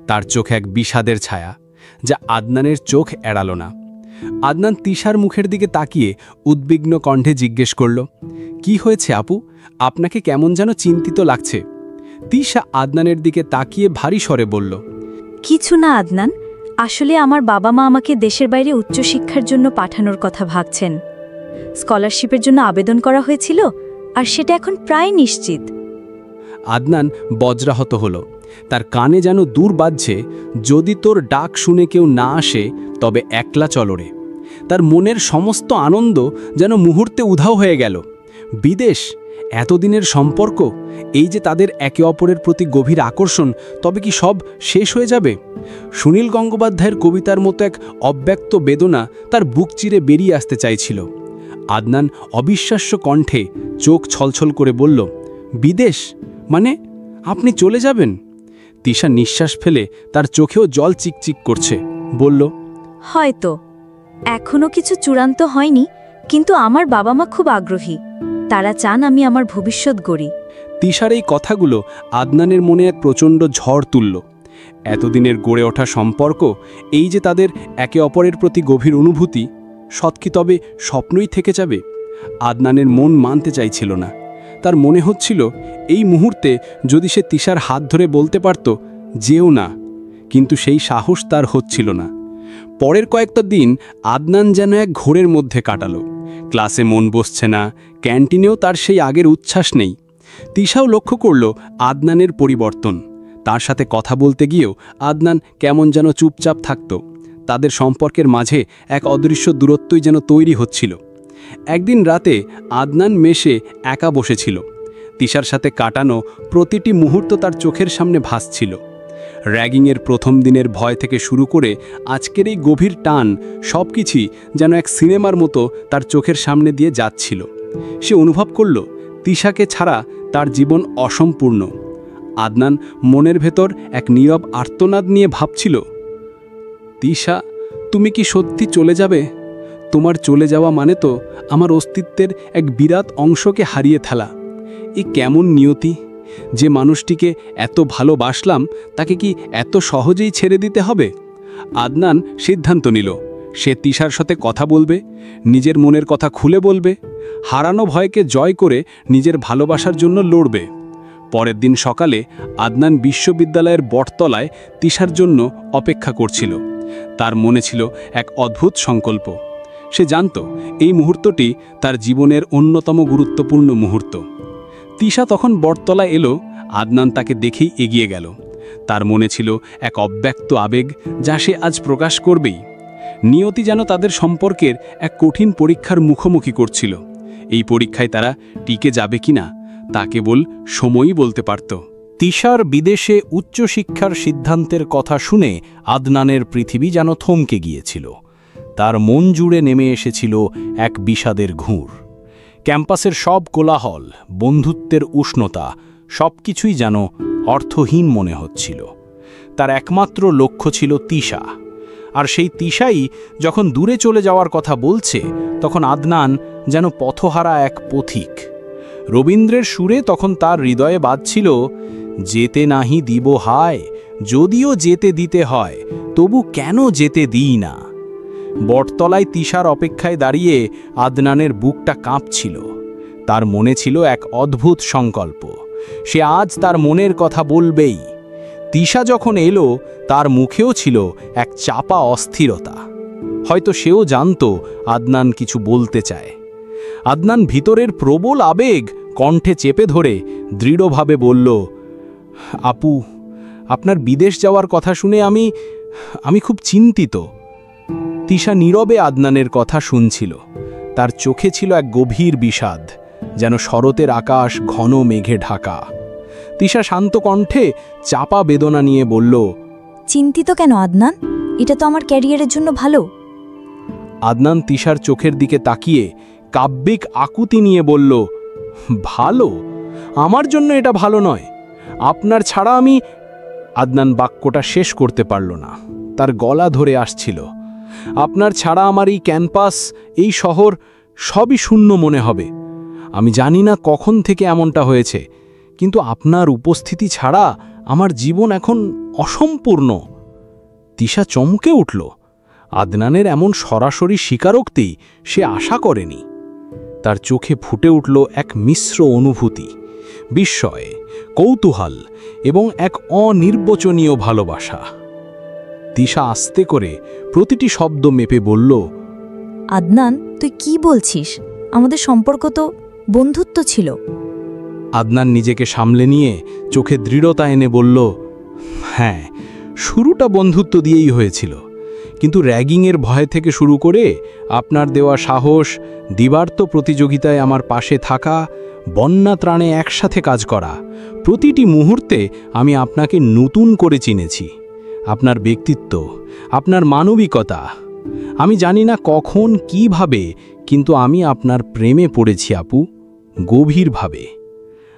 তার চোখে এক বিষাদের ছায়া, যা আদনানের চোখ এড়াল না। আদনান তিশার মুখের দিকে তাকিয়ে উদ্বিগ্ন কণ্ঠে জিজ্ঞেস করল, কি হয়েছে আপু? আপনাকে কেমন যেন চিন্তিত লাগছে। তিশা আদনানের দিকে তাকিয়ে ভারী স্বরে বলল, কিছু না আদনান, আসলে আমার বাবা মা আমাকে দেশের বাইরে উচ্চশিক্ষার জন্য পাঠানোর কথা ভাবছেন। স্কলারশিপের জন্য আবেদন করা হয়েছিল, আর সেটা এখন প্রায় নিশ্চিত। আদনান বজ্রাহত হল। তার কানে যেন দূর বাজছে, যদি তোর ডাক শুনে কেউ না আসে তবে একলা চলরে। তার মনের সমস্ত আনন্দ যেন মুহূর্তে উধাও হয়ে গেল। বিদেশ, এতদিনের সম্পর্ক, এই যে তাদের একে অপরের প্রতি গভীর আকর্ষণ, তবে কি সব শেষ হয়ে যাবে? সুনীল গঙ্গোপাধ্যায়ের কবিতার মতো এক অব্যক্ত বেদনা তার বুক চিরে বেরিয়ে আসতে চাইছিল। আদনান অবিশ্বাস্য কণ্ঠে চোখ ছলছল করে বলল, বিদেশ মানে আপনি চলে যাবেন? তিশা নিঃশ্বাস ফেলে, তার চোখেও জল চিকচিক করছে, বলল, হয়তো এখনো কিছু চূড়ান্ত হয়নি, কিন্তু আমার বাবা মা খুব আগ্রহী। তারা চান আমি আমার ভবিষ্যৎ গড়ি। তিশার এই কথাগুলো আদনানের মনে এক প্রচণ্ড ঝড় তুলল। এতদিনের গড়ে ওঠা সম্পর্ক, এই যে তাদের একে অপরের প্রতি গভীর অনুভূতি, সৎকি তবে স্বপ্নই থেকে যাবে? আদনানের মন মানতে চাইছিল না। তার মনে হচ্ছিল এই মুহূর্তে যদি সে তিশার হাত ধরে বলতে পারত, যেও না, কিন্তু সেই সাহস তার হচ্ছিল না। পরের কয়েকটা দিন আদনান যেন এক ঘোরের মধ্যে কাটালো। ক্লাসে মন বসছে না, ক্যান্টিনেও তার সেই আগের উচ্ছ্বাস নেই। তিশাও লক্ষ্য করল আদনানের পরিবর্তন। তার সাথে কথা বলতে গিয়েও আদনান কেমন যেন চুপচাপ থাকত। তাদের সম্পর্কের মাঝে এক অদৃশ্য দূরত্বই যেন তৈরি হচ্ছিল। একদিন রাতে আদনান মেশে একা বসেছিল। তিশার সাথে কাটানো প্রতিটি মুহূর্ত তার চোখের সামনে ভাসছিল। র্যাগিংয়ের প্রথম দিনের ভয় থেকে শুরু করে আজকের এই গভীর টান, সব কিছুই যেন এক সিনেমার মতো তার চোখের সামনে দিয়ে যাচ্ছিল। সে অনুভব করল তিশাকে ছাড়া তার জীবন অসম্পূর্ণ। আদনান মনের ভেতর এক নীরব আর্তনাদ নিয়ে ভাবছিল, তিশা, তুমি কি সত্যি চলে যাবে? তোমার চলে যাওয়া মানে তো আমার অস্তিত্বের এক বিরাট অংশকে হারিয়ে ফেলা। এ কেমন নিয়তি! যে মানুষটিকে এত ভালোবাসলাম, তাকে কি এত সহজেই ছেড়ে দিতে হবে? আদনান সিদ্ধান্ত নিল, সে তিশার সাথে কথা বলবে, নিজের মনের কথা খুলে বলবে, হারানো ভয়কে জয় করে নিজের ভালোবাসার জন্য লড়বে। পরের দিন সকালে আদনান বিশ্ববিদ্যালয়ের বটতলায় তিশার জন্য অপেক্ষা করছিল। তার মনে ছিল এক অদ্ভুত সংকল্প। সে জানত এই মুহূর্তটি তার জীবনের অন্যতম গুরুত্বপূর্ণ মুহূর্ত। তিশা তখন বটতলায় এলো। আদনান তাকে দেখেই এগিয়ে গেল। তার মনে ছিল এক অব্যক্ত আবেগ, যা সে আজ প্রকাশ করবেই। নিয়তি যেন তাদের সম্পর্কের এক কঠিন পরীক্ষার মুখোমুখি করছিল। এই পরীক্ষায় তারা টিকে যাবে কিনা তা কেবল সময়ই বলতে পারত। তিশার বিদেশে উচ্চশিক্ষার সিদ্ধান্তের কথা শুনে আদনানের পৃথিবী যেন থমকে গিয়েছিল। তার মন জুড়ে নেমে এসেছিল এক বিষাদের ঘুর। ক্যাম্পাসের সব কোলাহল, বন্ধুত্বের উষ্ণতা, সবকিছুই যেন অর্থহীন মনে হচ্ছিল। তার একমাত্র লক্ষ্য ছিল তিশা, আর সেই তিশাই যখন দূরে চলে যাওয়ার কথা বলছে, তখন আদনান যেন পথহারা এক পথিক। রবীন্দ্রের সুরে তখন তার হৃদয়ে বাজছিল, যেতে নাহি দিব হায়, যদিও যেতে দিতে হয়, তবু কেন যেতে দিই না। বটতলায় তিশার অপেক্ষায় দাঁড়িয়ে আদনানের বুকটা কাঁপছিল। তার মনে ছিল এক অদ্ভুত সংকল্প, সে আজ তার মনের কথা বলবেই। তিশা যখন এলো, তার মুখেও ছিল এক চাপা অস্থিরতা। হয়তো সেও জানত আদনান কিছু বলতে চায়। আদনান ভিতরের প্রবল আবেগ কণ্ঠে চেপে ধরে দৃঢ়ভাবে বলল, আপু, আপনার বিদেশ যাওয়ার কথা শুনে আমি খুব চিন্তিত। তিশা নীরবে আদনানের কথা শুনছিল। তার চোখে ছিল এক গভীর বিষাদ, যেন শরতের আকাশ ঘন মেঘে ঢাকা। তিশা শান্ত কণ্ঠে চাপা বেদনা নিয়ে বলল, চিন্তিত কেন আদনান? এটা তো আমার ক্যারিয়ারের জন্য ভালো। আদনান তিশার চোখের দিকে তাকিয়ে কাব্যিক আকুতি নিয়ে বলল, ভালো? আমার জন্য এটা ভালো নয়। আপনার ছাড়া আমি... আদনান বাক্যটা শেষ করতে পারল না, তার গলা ধরে আসছিল। আপনার ছাড়া আমার এই ক্যাম্পাস, এই শহর, সবই শূন্য মনে হবে। আমি জানি না কখন থেকে এমনটা হয়েছে, কিন্তু আপনার উপস্থিতি ছাড়া আমার জীবন এখন অসম্পূর্ণ। তিশা চমকে উঠল। আদনানের এমন সরাসরি স্বীকারোক্তি সে আশা করেনি। তার চোখে ফুটে উঠল এক মিশ্র অনুভূতি, বিস্ময়, কৌতূহল এবং এক অনির্বচনীয় ভালোবাসা। তিশা আস্তে করে প্রতিটি শব্দ মেপে বলল, আদনান, তুই কি বলছিস? আমাদের সম্পর্ক তো বন্ধুত্ব ছিল। আদনান নিজেকে সামলে নিয়ে চোখে দৃঢ়তা এনে বলল, হ্যাঁ, শুরুটা বন্ধুত্ব দিয়েই হয়েছিল, কিন্তু র্যাগিংয়ের ভয় থেকে শুরু করে আপনার দেওয়া সাহস, দিবার্ত প্রতিযোগিতায় আমার পাশে থাকা, বন্যা ত্রাণে একসাথে কাজ করা, প্রতিটি মুহূর্তে আমি আপনাকে নতুন করে চিনেছি। আপনার ব্যক্তিত্ব, আপনার মানবিকতা। আমি জানি না কখন কিভাবে, কিন্তু আমি আপনার প্রেমে পড়েছি আপু, গভীরভাবে।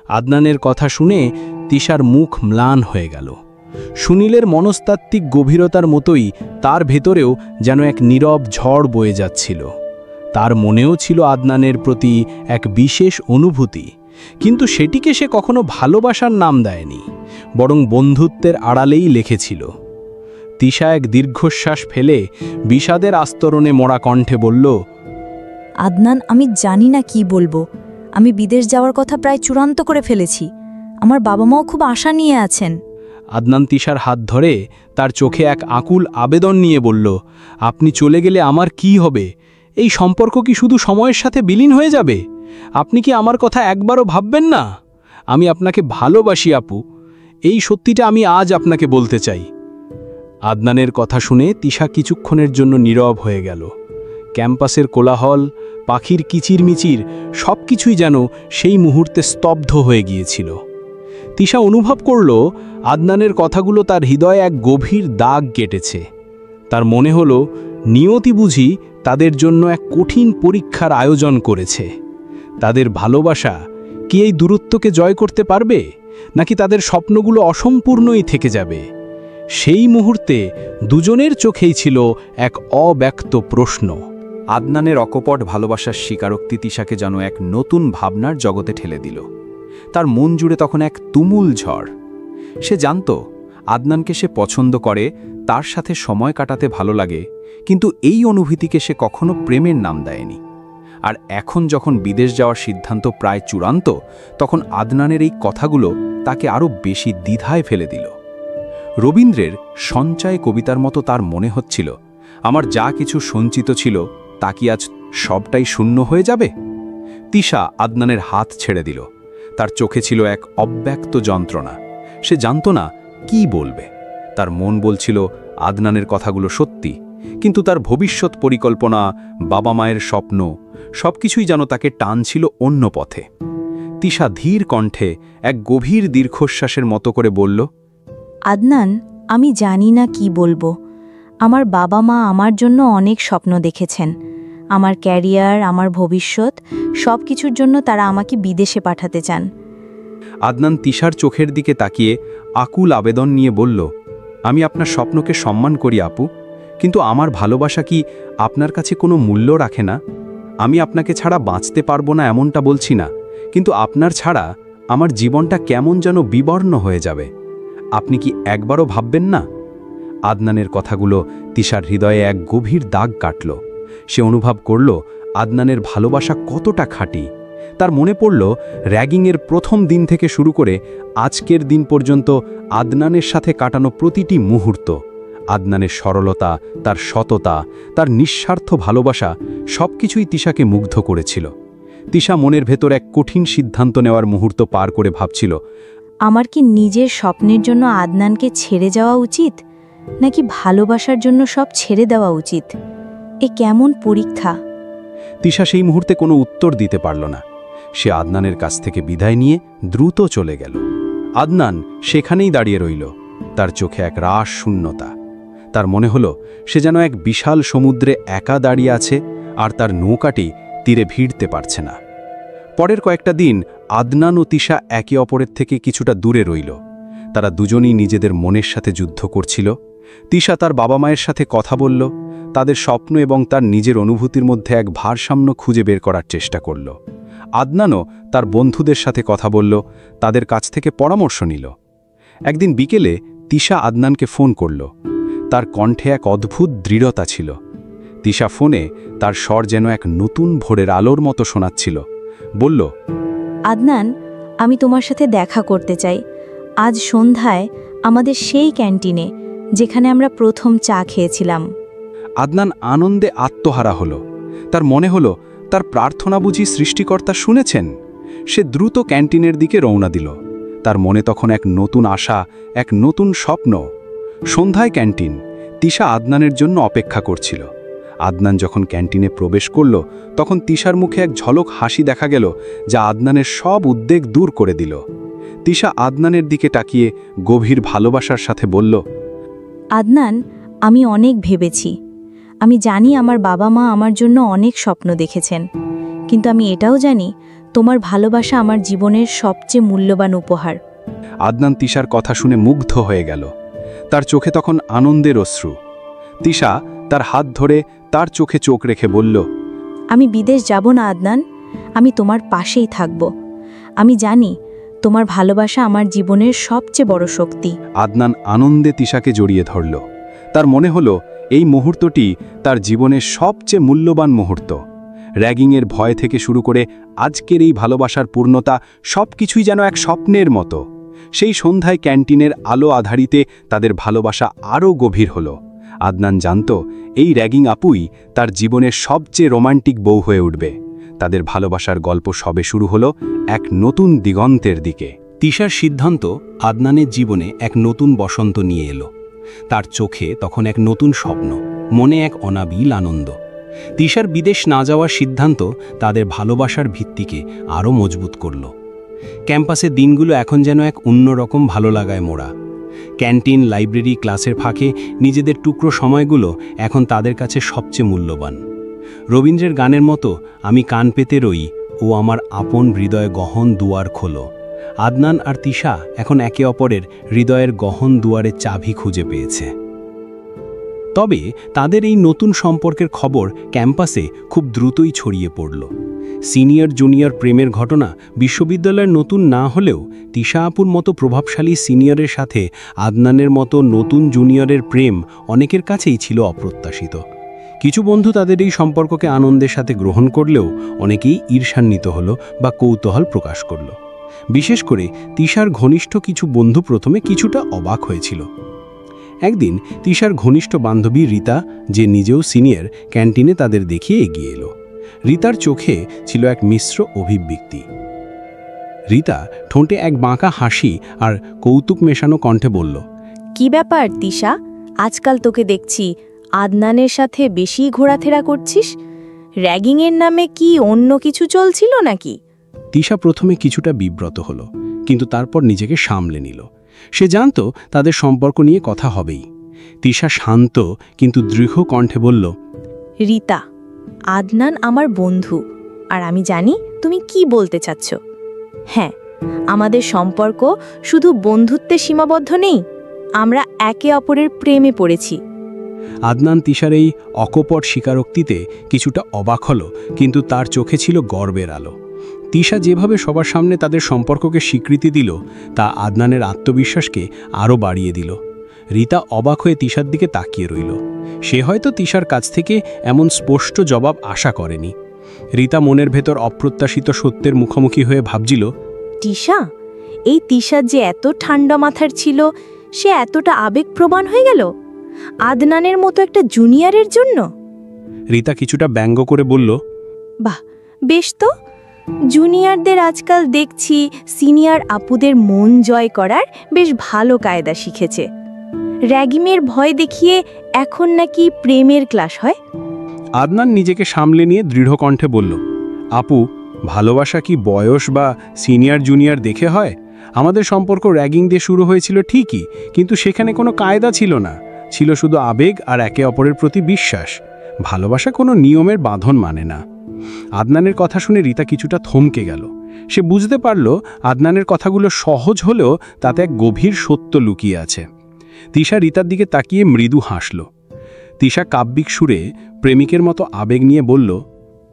আদনানের কথা শুনে তিশার মুখ ম্লান হয়ে গেল। সুনীলের মনস্তাত্ত্বিক গভীরতার মতোই তার ভেতরেও যেন এক নীরব ঝড় বয়ে যাচ্ছিল। তার মনেও ছিল আদনানের প্রতি এক বিশেষ অনুভূতি, কিন্তু সেটিকে সে কখনো ভালোবাসার নাম দেয়নি, বরং বন্ধুত্বের আড়ালেই লিখেছিল। তিশা এক দীর্ঘশ্বাস ফেলে বিষাদের আস্তরণে মোড়া কণ্ঠে বলল, আদনান, আমি জানি না কি বলবো। আমি বিদেশ যাওয়ার কথা প্রায় চূড়ান্ত করে ফেলেছি। আমার বাবা মাও খুব আশা নিয়ে আছেন। আদনান তিশার হাত ধরে তার চোখে এক আকুল আবেদন নিয়ে বলল, আপনি চলে গেলে আমার কি হবে? এই সম্পর্ক কি শুধু সময়ের সাথে বিলীন হয়ে যাবে? আপনি কি আমার কথা একবারও ভাববেন না? আমি আপনাকে ভালোবাসি আপু, এই সত্যিটা আমি আজ আপনাকে বলতে চাই। আদনানের কথা শুনে তিশা কিছুক্ষণের জন্য নীরব হয়ে গেল। ক্যাম্পাসের কোলাহল, পাখির কিচিরমিচির সব কিছুই যেন সেই মুহূর্তে স্তব্ধ হয়ে গিয়েছিল। তিশা অনুভব করল আদনানের কথাগুলো তার হৃদয়ে এক গভীর দাগ কেটেছে। তার মনে হল নিয়তি বুঝি তাদের জন্য এক কঠিন পরীক্ষার আয়োজন করেছে। তাদের ভালোবাসা কি এই দূরত্বকে জয় করতে পারবে, নাকি তাদের স্বপ্নগুলো অসম্পূর্ণই থেকে যাবে? সেই মুহূর্তে দুজনের চোখেই ছিল এক অব্যক্ত প্রশ্ন। আদনানের অকপট ভালোবাসার স্বীকারোক্তি তিশাকে যেন এক নতুন ভাবনার জগতে ঠেলে দিল। তার মন জুড়ে তখন এক তুমুল ঝড়। সে জানত আদনানকে সে পছন্দ করে, তার সাথে সময় কাটাতে ভালো লাগে, কিন্তু এই অনুভূতিকে সে কখনো প্রেমের নাম দেয়নি। আর এখন যখন বিদেশ যাওয়ার সিদ্ধান্ত প্রায় চূড়ান্ত, তখন আদনানের এই কথাগুলো তাকে আরও বেশি দ্বিধায় ফেলে দিল। রবীন্দ্রের সঞ্চয় কবিতার মতো তার মনে হচ্ছিল, আমার যা কিছু সঞ্চিত ছিল তা কি আজ সবটাই শূন্য হয়ে যাবে? তিশা আদনানের হাত ছেড়ে দিল। তার চোখে ছিল এক অব্যক্ত যন্ত্রণা। সে জানত না কি বলবে। তার মন বলছিল আদনানের কথাগুলো সত্যি, কিন্তু তার ভবিষ্যৎ পরিকল্পনা, বাবা মায়ের স্বপ্ন সবকিছুই যেন তাকে টানছিল অন্য পথে। তিশা ধীর কণ্ঠে এক গভীর দীর্ঘশ্বাসের মতো করে বলল, আদনান, আমি জানি না কি বলবো। আমার বাবা মা আমার জন্য অনেক স্বপ্ন দেখেছেন। আমার ক্যারিয়ার, আমার ভবিষ্যৎ সব কিছুর জন্য তারা আমাকে বিদেশে পাঠাতে চান। আদনান তিশার চোখের দিকে তাকিয়ে আকুল আবেদন নিয়ে বলল, আমি আপনার স্বপ্নকে সম্মান করি আপু, কিন্তু আমার ভালোবাসা কি আপনার কাছে কোনো মূল্য রাখে না? আমি আপনাকে ছাড়া বাঁচতে পারবো না এমনটা বলছি না, কিন্তু আপনার ছাড়া আমার জীবনটা কেমন যেন বিবর্ণ হয়ে যাবে। আপনি কি একবারও ভাববেন না? আদনানের কথাগুলো তিশার হৃদয়ে এক গভীর দাগ কাটল। সে অনুভব করল আদনানের ভালোবাসা কতটা খাঁটি। তার মনে পড়ল র্যাগিংয়ের প্রথম দিন থেকে শুরু করে আজকের দিন পর্যন্ত আদনানের সাথে কাটানো প্রতিটি মুহূর্ত। আদনানের সরলতা, তার সততা, তার নিঃস্বার্থ ভালোবাসা সবকিছুই তিশাকে মুগ্ধ করেছিল। তিশা মনের ভেতর এক কঠিন সিদ্ধান্ত নেওয়ার মুহূর্ত পার করে ভাবছিল, আমার কি নিজের স্বপ্নের জন্য আদনানকে ছেড়ে যাওয়া উচিত, নাকি ভালোবাসার জন্য সব ছেড়ে দেওয়া উচিত? এ কেমন পরীক্ষা! তিশা সেই মুহূর্তে কোনো উত্তর দিতে পারল না। সে আদনানের কাছ থেকে বিদায় নিয়ে দ্রুত চলে গেল। আদনান সেখানেই দাঁড়িয়ে রইল, তার চোখে এক রাস শূন্যতা। তার মনে হলো সে যেন এক বিশাল সমুদ্রে একা দাঁড়িয়ে আছে, আর তার নৌকাটি তীরে ভিড়তে পারছে না। পরের কয়েকটা দিন আদনান ও তিশা একে অপরের থেকে কিছুটা দূরে রইল। তারা দুজনই নিজেদের মনের সাথে যুদ্ধ করছিল। তিশা তার বাবা মায়ের সাথে কথা বলল, তাদের স্বপ্ন এবং তার নিজের অনুভূতির মধ্যে এক ভারসাম্য খুঁজে বের করার চেষ্টা করল। আদনানও তার বন্ধুদের সাথে কথা বলল, তাদের কাছ থেকে পরামর্শ নিল। একদিন বিকেলে তিশা আদনানকে ফোন করল। তার কণ্ঠে এক অদ্ভুত দৃঢ়তা ছিল। তিশা ফোনে তার স্বর যেন এক নতুন ভোরের আলোর মতো শোনাচ্ছিল। বলল, আদনান, আমি তোমার সাথে দেখা করতে চাই। আজ সন্ধ্যায় আমাদের সেই ক্যান্টিনে, যেখানে আমরা প্রথম চা খেয়েছিলাম। আদনান আনন্দে আত্মহারা হলো। তার মনে হলো তার প্রার্থনা বুঝি সৃষ্টিকর্তা শুনেছেন। সে দ্রুত ক্যান্টিনের দিকে রওনা দিল। তার মনে তখন এক নতুন আশা, এক নতুন স্বপ্ন। সন্ধ্যায় ক্যান্টিন। তিশা আদনানের জন্য অপেক্ষা করছিল। আদনান যখন ক্যান্টিনে প্রবেশ করল তখন তিশার মুখে এক ঝলক হাসি দেখা গেল, যা আদনানের সব উদ্বেগ দূর করে দিল। তিশা আদনানের দিকে তাকিয়ে গভীর ভালোবাসার সাথে বলল, আদনান, আমি অনেক ভেবেছি। আমি জানি আমার বাবা মা আমার জন্য অনেক স্বপ্ন দেখেছেন, কিন্তু আমি এটাও জানি তোমার ভালোবাসা আমার জীবনের সবচেয়ে মূল্যবান উপহার। আদনান তিশার কথা শুনে মুগ্ধ হয়ে গেল। তার চোখে তখন আনন্দের অশ্রু। তিশা তার হাত ধরে তার চোখে চোখ রেখে বলল, আমি বিদেশ যাব না আদনান, আমি তোমার পাশেই থাকব। আমি জানি তোমার ভালোবাসা আমার জীবনের সবচেয়ে বড় শক্তি। আদনান আনন্দে তিশাকে জড়িয়ে ধরল। তার মনে হলো এই মুহূর্তটি তার জীবনের সবচেয়ে মূল্যবান মুহূর্ত। র্যাগিংয়ের ভয় থেকে শুরু করে আজকের এই ভালোবাসার পূর্ণতা সবকিছুই যেন এক স্বপ্নের মতো। সেই সন্ধ্যায় ক্যান্টিনের আলো আধারিতে তাদের ভালোবাসা আরও গভীর হলো। আদনান জানত এই র্যাগিং আপুই তার জীবনের সবচেয়ে রোমান্টিক বউ হয়ে উঠবে। তাদের ভালোবাসার গল্প সবে শুরু হলো এক নতুন দিগন্তের দিকে। তিশার সিদ্ধান্ত আদনানের জীবনে এক নতুন বসন্ত নিয়ে এলো। তার চোখে তখন এক নতুন স্বপ্ন, মনে এক অনাবিল আনন্দ। তিশার বিদেশ না যাওয়ার সিদ্ধান্ত তাদের ভালোবাসার ভিত্তিকে আরও মজবুত করল। ক্যাম্পাসের দিনগুলো এখন যেন এক অন্যরকম ভালো লাগায় মোড়া। ক্যান্টিন, লাইব্রেরি, ক্লাসের ফাঁকে নিজেদের টুকরো সময়গুলো এখন তাদের কাছে সবচেয়ে মূল্যবান। রবীন্দ্রের গানের মতো আমি কান পেতে রই, ও আমার আপন হৃদয় গহন দুয়ার খোলো। আদনান আর তিশা এখন একে অপরের হৃদয়ের গহন দুয়ারে চাবি খুঁজে পেয়েছে। তবে তাদের এই নতুন সম্পর্কের খবর ক্যাম্পাসে খুব দ্রুতই ছড়িয়ে পড়ল। সিনিয়র জুনিয়র প্রেমের ঘটনা বিশ্ববিদ্যালয়ের নতুন না হলেও তিশা আপুর মতো প্রভাবশালী সিনিয়রের সাথে আদনানের মতো নতুন জুনিয়রের প্রেম অনেকের কাছেই ছিল অপ্রত্যাশিত। কিছু বন্ধু তাদের এই সম্পর্ককে আনন্দের সাথে গ্রহণ করলেও অনেকেই ঈর্ষান্বিত হলো বা কৌতূহল প্রকাশ করল। বিশেষ করে তিশার ঘনিষ্ঠ কিছু বন্ধু প্রথমে কিছুটা অবাক হয়েছিল। একদিন তিশার ঘনিষ্ঠ বান্ধবী রীতা, যে নিজেও সিনিয়র, ক্যান্টিনে তাদের দেখিয়ে এগিয়ে এলো। রীতার চোখে ছিল এক মিশ্র অভিব্যক্তি। রীতা ঠোঁটে এক বাঁকা হাসি আর কৌতুক মেশানো কণ্ঠে বলল, কি ব্যাপার তিশা, আজকাল তোকে দেখছি আদনানের সাথে বেশি ঘোরাফেরা করছিস। র্যাগিংয়ের নামে কি অন্য কিছু চলছিল নাকি? তিশা প্রথমে কিছুটা বিব্রত হলো, কিন্তু তারপর নিজেকে সামলে নিল। সে জানত তাদের সম্পর্ক নিয়ে কথা হবেই। তিশা শান্ত কিন্তু দৃঢ় কণ্ঠে বলল, রীতা, আদনান আমার বন্ধু, আর আমি জানি তুমি কি বলতে চাচ্ছ। হ্যাঁ, আমাদের সম্পর্ক শুধু বন্ধুত্বে সীমাবদ্ধ নেই, আমরা একে অপরের প্রেমে পড়েছি। আদনান তিশার এই অকপট স্বীকারোক্তিতে কিছুটা অবাক হলো, কিন্তু তার চোখে ছিল গর্বের আলো। তিশা যেভাবে সবার সামনে তাদের সম্পর্ককে স্বীকৃতি দিল, তা আদনানের আত্মবিশ্বাসকে আরও বাড়িয়ে দিল। রীতা অবাক হয়ে তিশার দিকে তাকিয়ে রইল। সে হয়তো তিশার কাছ থেকে এমন স্পষ্ট জবাব আশা করেনি। রীতা মনের ভেতর অপ্রত্যাশিত সত্যের মুখোমুখি হয়ে ভাবছিল, তিশা, এই তিশা যে এত ঠান্ডা মাথার ছিল, সে এতটা আবেগপ্রবণ হয়ে গেল আদনানের মতো একটা জুনিয়রের জন্য। রীতা কিছুটা ব্যঙ্গ করে বলল, বাহ, বেশ তো। জুনিয়রদের আজকাল দেখছি সিনিয়র আপুদের মন জয় করার বেশ ভালো কায়দা শিখেছে। র্যাগিংয়ের ভয় দেখিয়ে এখন নাকি প্রেমের ক্লাস হয়। আদনান নিজেকে সামলে নিয়ে দৃঢ় কণ্ঠে বলল, আপু, ভালোবাসা কি বয়স বা সিনিয়র জুনিয়র দেখে হয়? আমাদের সম্পর্ক র্যাগিং দিয়ে শুরু হয়েছিল ঠিকই, কিন্তু সেখানে কোনো কায়দা ছিল না, ছিল শুধু আবেগ আর একে অপরের প্রতি বিশ্বাস। ভালোবাসা কোনো নিয়মের বাঁধন মানে না। আদনানের কথা শুনে রীতা কিছুটা থমকে গেল। সে বুঝতে পারল আদনানের কথাগুলো সহজ হলেও তাতে এক গভীর সত্য লুকিয়ে আছে। তিশা রীতার দিকে তাকিয়ে মৃদু হাসল। তিশা কাব্যিক সুরে প্রেমিকের মতো আবেগ নিয়ে বলল,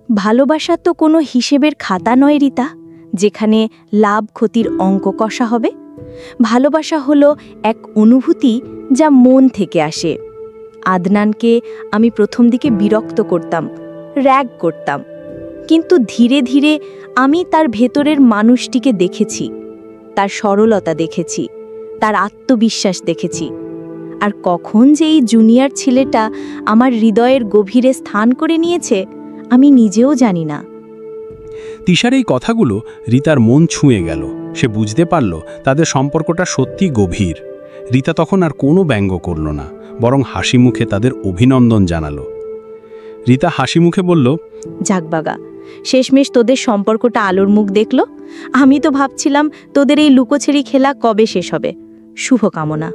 ভালোবাসা তো কোনো হিসেবের খাতা নয় রীতা, যেখানে লাভ ক্ষতির অঙ্ক কষা হবে। ভালোবাসা হলো এক অনুভূতি যা মন থেকে আসে। আদনানকে আমি প্রথম দিকে বিরক্ত করতাম, র্যাগ করতাম, কিন্তু ধীরে ধীরে আমি তার ভেতরের মানুষটিকে দেখেছি, তার সরলতা দেখেছি, তার আত্মবিশ্বাস দেখেছি। আর কখন যে এই জুনিয়র ছেলেটা আমার হৃদয়ের গভীরে স্থান করে নিয়েছে আমি নিজেও জানি না। তিশার এই কথাগুলো রিতার মন ছুঁয়ে গেল। সে বুঝতে পারল তাদের সম্পর্কটা সত্যি গভীর। রিতা তখন আর কোনো ব্যঙ্গ করল না, বরং হাসি মুখে তাদের অভিনন্দন জানালো। রিতা হাসি মুখে বলল, যাক বাগা, শেষমেশ তোদের সম্পর্কটা আলোর মুখ দেখল। আমি তো ভাবছিলাম তোদের এই লুকোছেড়ি খেলা কবে শেষ হবে। শুভকামনা।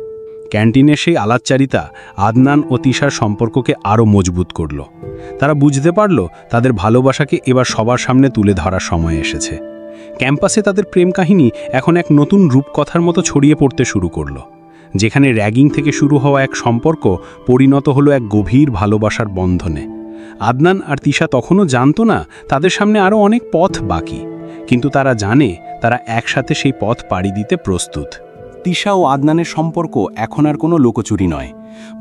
ক্যান্টিনের সেই আলাপচারিতা আদনান ও তিশার সম্পর্ককে আরও মজবুত করল। তারা বুঝতে পারল তাদের ভালোবাসাকে এবার সবার সামনে তুলে ধরার সময় এসেছে। ক্যাম্পাসে তাদের প্রেম কাহিনী এখন এক নতুন রূপকথার মতো ছড়িয়ে পড়তে শুরু করল, যেখানে র্যাগিং থেকে শুরু হওয়া এক সম্পর্ক পরিণত হলো এক গভীর ভালোবাসার বন্ধনে। আদনান আর তিশা তখনও জানত না তাদের সামনে আরও অনেক পথ বাকি, কিন্তু তারা জানে তারা একসাথে সেই পথ পাড়ি দিতে প্রস্তুত। তিশা ও আদনানের সম্পর্ক এখন আর কোনো লুকোচুরি নয়,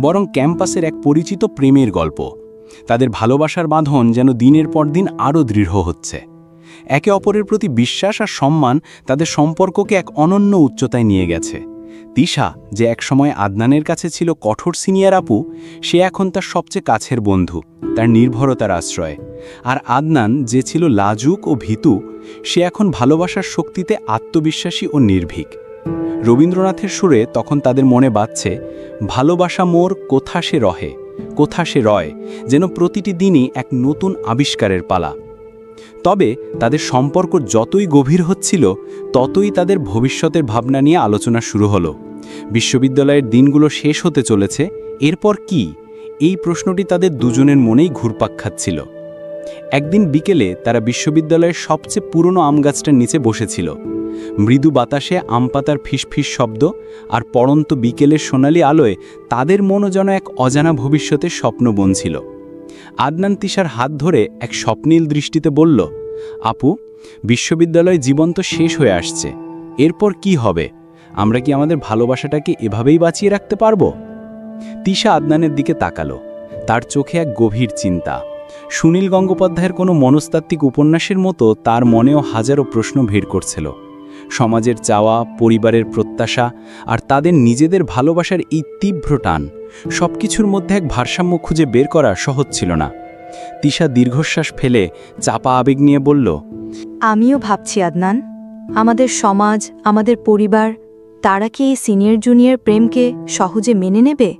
বরং ক্যাম্পাসের এক পরিচিত প্রেমের গল্প। তাদের ভালোবাসার বাঁধন যেন দিনের পর দিন আরও দৃঢ় হচ্ছে। একে অপরের প্রতি বিশ্বাস আর সম্মান তাদের সম্পর্ককে এক অনন্য উচ্চতায় নিয়ে গেছে। তিশা, যে একসময় আদনানের কাছে ছিল কঠোর সিনিয়র আপু, সে এখন তার সবচেয়ে কাছের বন্ধু, তার নির্ভরতার আশ্রয়। আর আদনান, যে ছিল লাজুক ও ভীতু, সে এখন ভালোবাসার শক্তিতে আত্মবিশ্বাসী ও নির্ভীক। রবীন্দ্রনাথের সুরে তখন তাদের মনে বাজছে, ভালোবাসা মোর কোথা সে রহে, কোথা সে রয়, যেন প্রতিটি দিনই এক নতুন আবিষ্কারের পালা। তবে তাদের সম্পর্ক যতই গভীর হচ্ছিল, ততই তাদের ভবিষ্যতের ভাবনা নিয়ে আলোচনা শুরু হলো। বিশ্ববিদ্যালয়ের দিনগুলো শেষ হতে চলেছে, এরপর কি? এই প্রশ্নটি তাদের দুজনের মনেই ঘুরপাক খাচ্ছিল। একদিন বিকেলে তারা বিশ্ববিদ্যালয়ের সবচেয়ে পুরনো আমগাছটার নিচে বসেছিল। মৃদু বাতাসে আমপাতার ফিসফিস শব্দ আর পড়ন্ত বিকেলের সোনালি আলোয় তাদের মনও যেন এক অজানা ভবিষ্যতের স্বপ্ন বুনছিল। আদনান তিশার হাত ধরে এক স্বপ্নীল দৃষ্টিতে বলল, আপু, বিশ্ববিদ্যালয় জীবন তো শেষ হয়ে আসছে, এরপর কি হবে? আমরা কি আমাদের ভালোবাসাটাকে এভাবেই বাঁচিয়ে রাখতে পারবো? তিশা আদনানের দিকে তাকালো, তার চোখে এক গভীর চিন্তা। সুনীল গঙ্গোপাধ্যায়ের কোনো মনস্তাত্ত্বিক উপন্যাসের মতো তার মনেও হাজারো প্রশ্ন ভিড় করছিল। সমাজের চাওয়া, পরিবারের প্রত্যাশা আর তাদের নিজেদের ভালোবাসার এই তীব্র টান, সবকিছুর মধ্যে এক ভারসাম্য খুঁজে বের করা সহজ ছিল না। তিশা দীর্ঘশ্বাস ফেলে চাপা আবেগ নিয়ে বলল, আমিও ভাবছি আদনান, আমাদের সমাজ, আমাদের পরিবার, তারা কি এই সিনিয়র জুনিয়র প্রেমকে সহজে মেনে নেবে?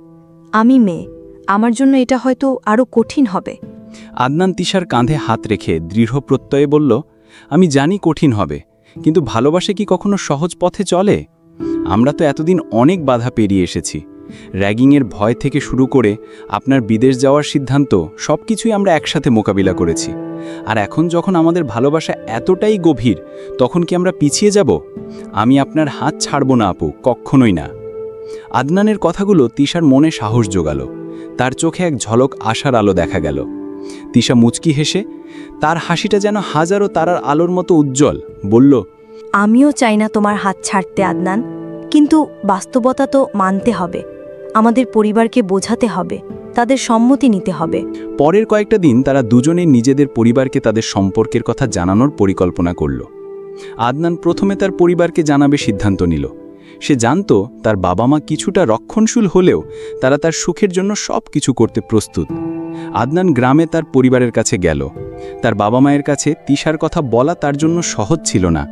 আমি মেয়ে, আমার জন্য এটা হয়তো আরও কঠিন হবে। আদনান তিশার কাঁধে হাত রেখে দৃঢ় প্রত্যয়ে বলল, আমি জানি কঠিন হবে, কিন্তু ভালোবাসা কি কখনো সহজ পথে চলে? আমরা তো এতদিন অনেক বাধা পেরিয়ে এসেছি। র্যাগিংয়ের ভয় থেকে শুরু করে আপনার বিদেশ যাওয়ার সিদ্ধান্ত, সব কিছুই আমরা একসাথে মোকাবিলা করেছি। আর এখন যখন আমাদের ভালোবাসা এতটাই গভীর, তখন কি আমরা পিছিয়ে যাব? আমি আপনার হাত ছাড়ব না আপু, কখনোই না। আদনানের কথাগুলো তিশার মনে সাহস জোগালো। তার চোখে এক ঝলক আশার আলো দেখা গেল। তিশা মুচকি হেসে, তার হাসিটা যেন হাজারো তারার আলোর মতো উজ্জ্বল, বলল, আমিও চাই না তোমার হাত ছাড়তে আদনান, কিন্তু বাস্তবতা তো মানতে হবে। আমাদের পরিবারকে বোঝাতে হবে, তাদের সম্মতি নিতে হবে। পরের কয়েকটা দিন তারা দুজনে নিজেদের পরিবারকে তাদের সম্পর্কের কথা জানানোর পরিকল্পনা করল। আদনান প্রথমে তার পরিবারকে জানাবে সিদ্ধান্ত নিল। সে জানত তার বাবা মা কিছুটা রক্ষণশীল হলেও তারা তার সুখের জন্য সব কিছু করতে প্রস্তুত। আদনান গ্রামে তার পরিবারের কাছে গেল। তার বাবা মায়ের কাছে তিশার কথা বলা তার জন্য সহজ ছিল না,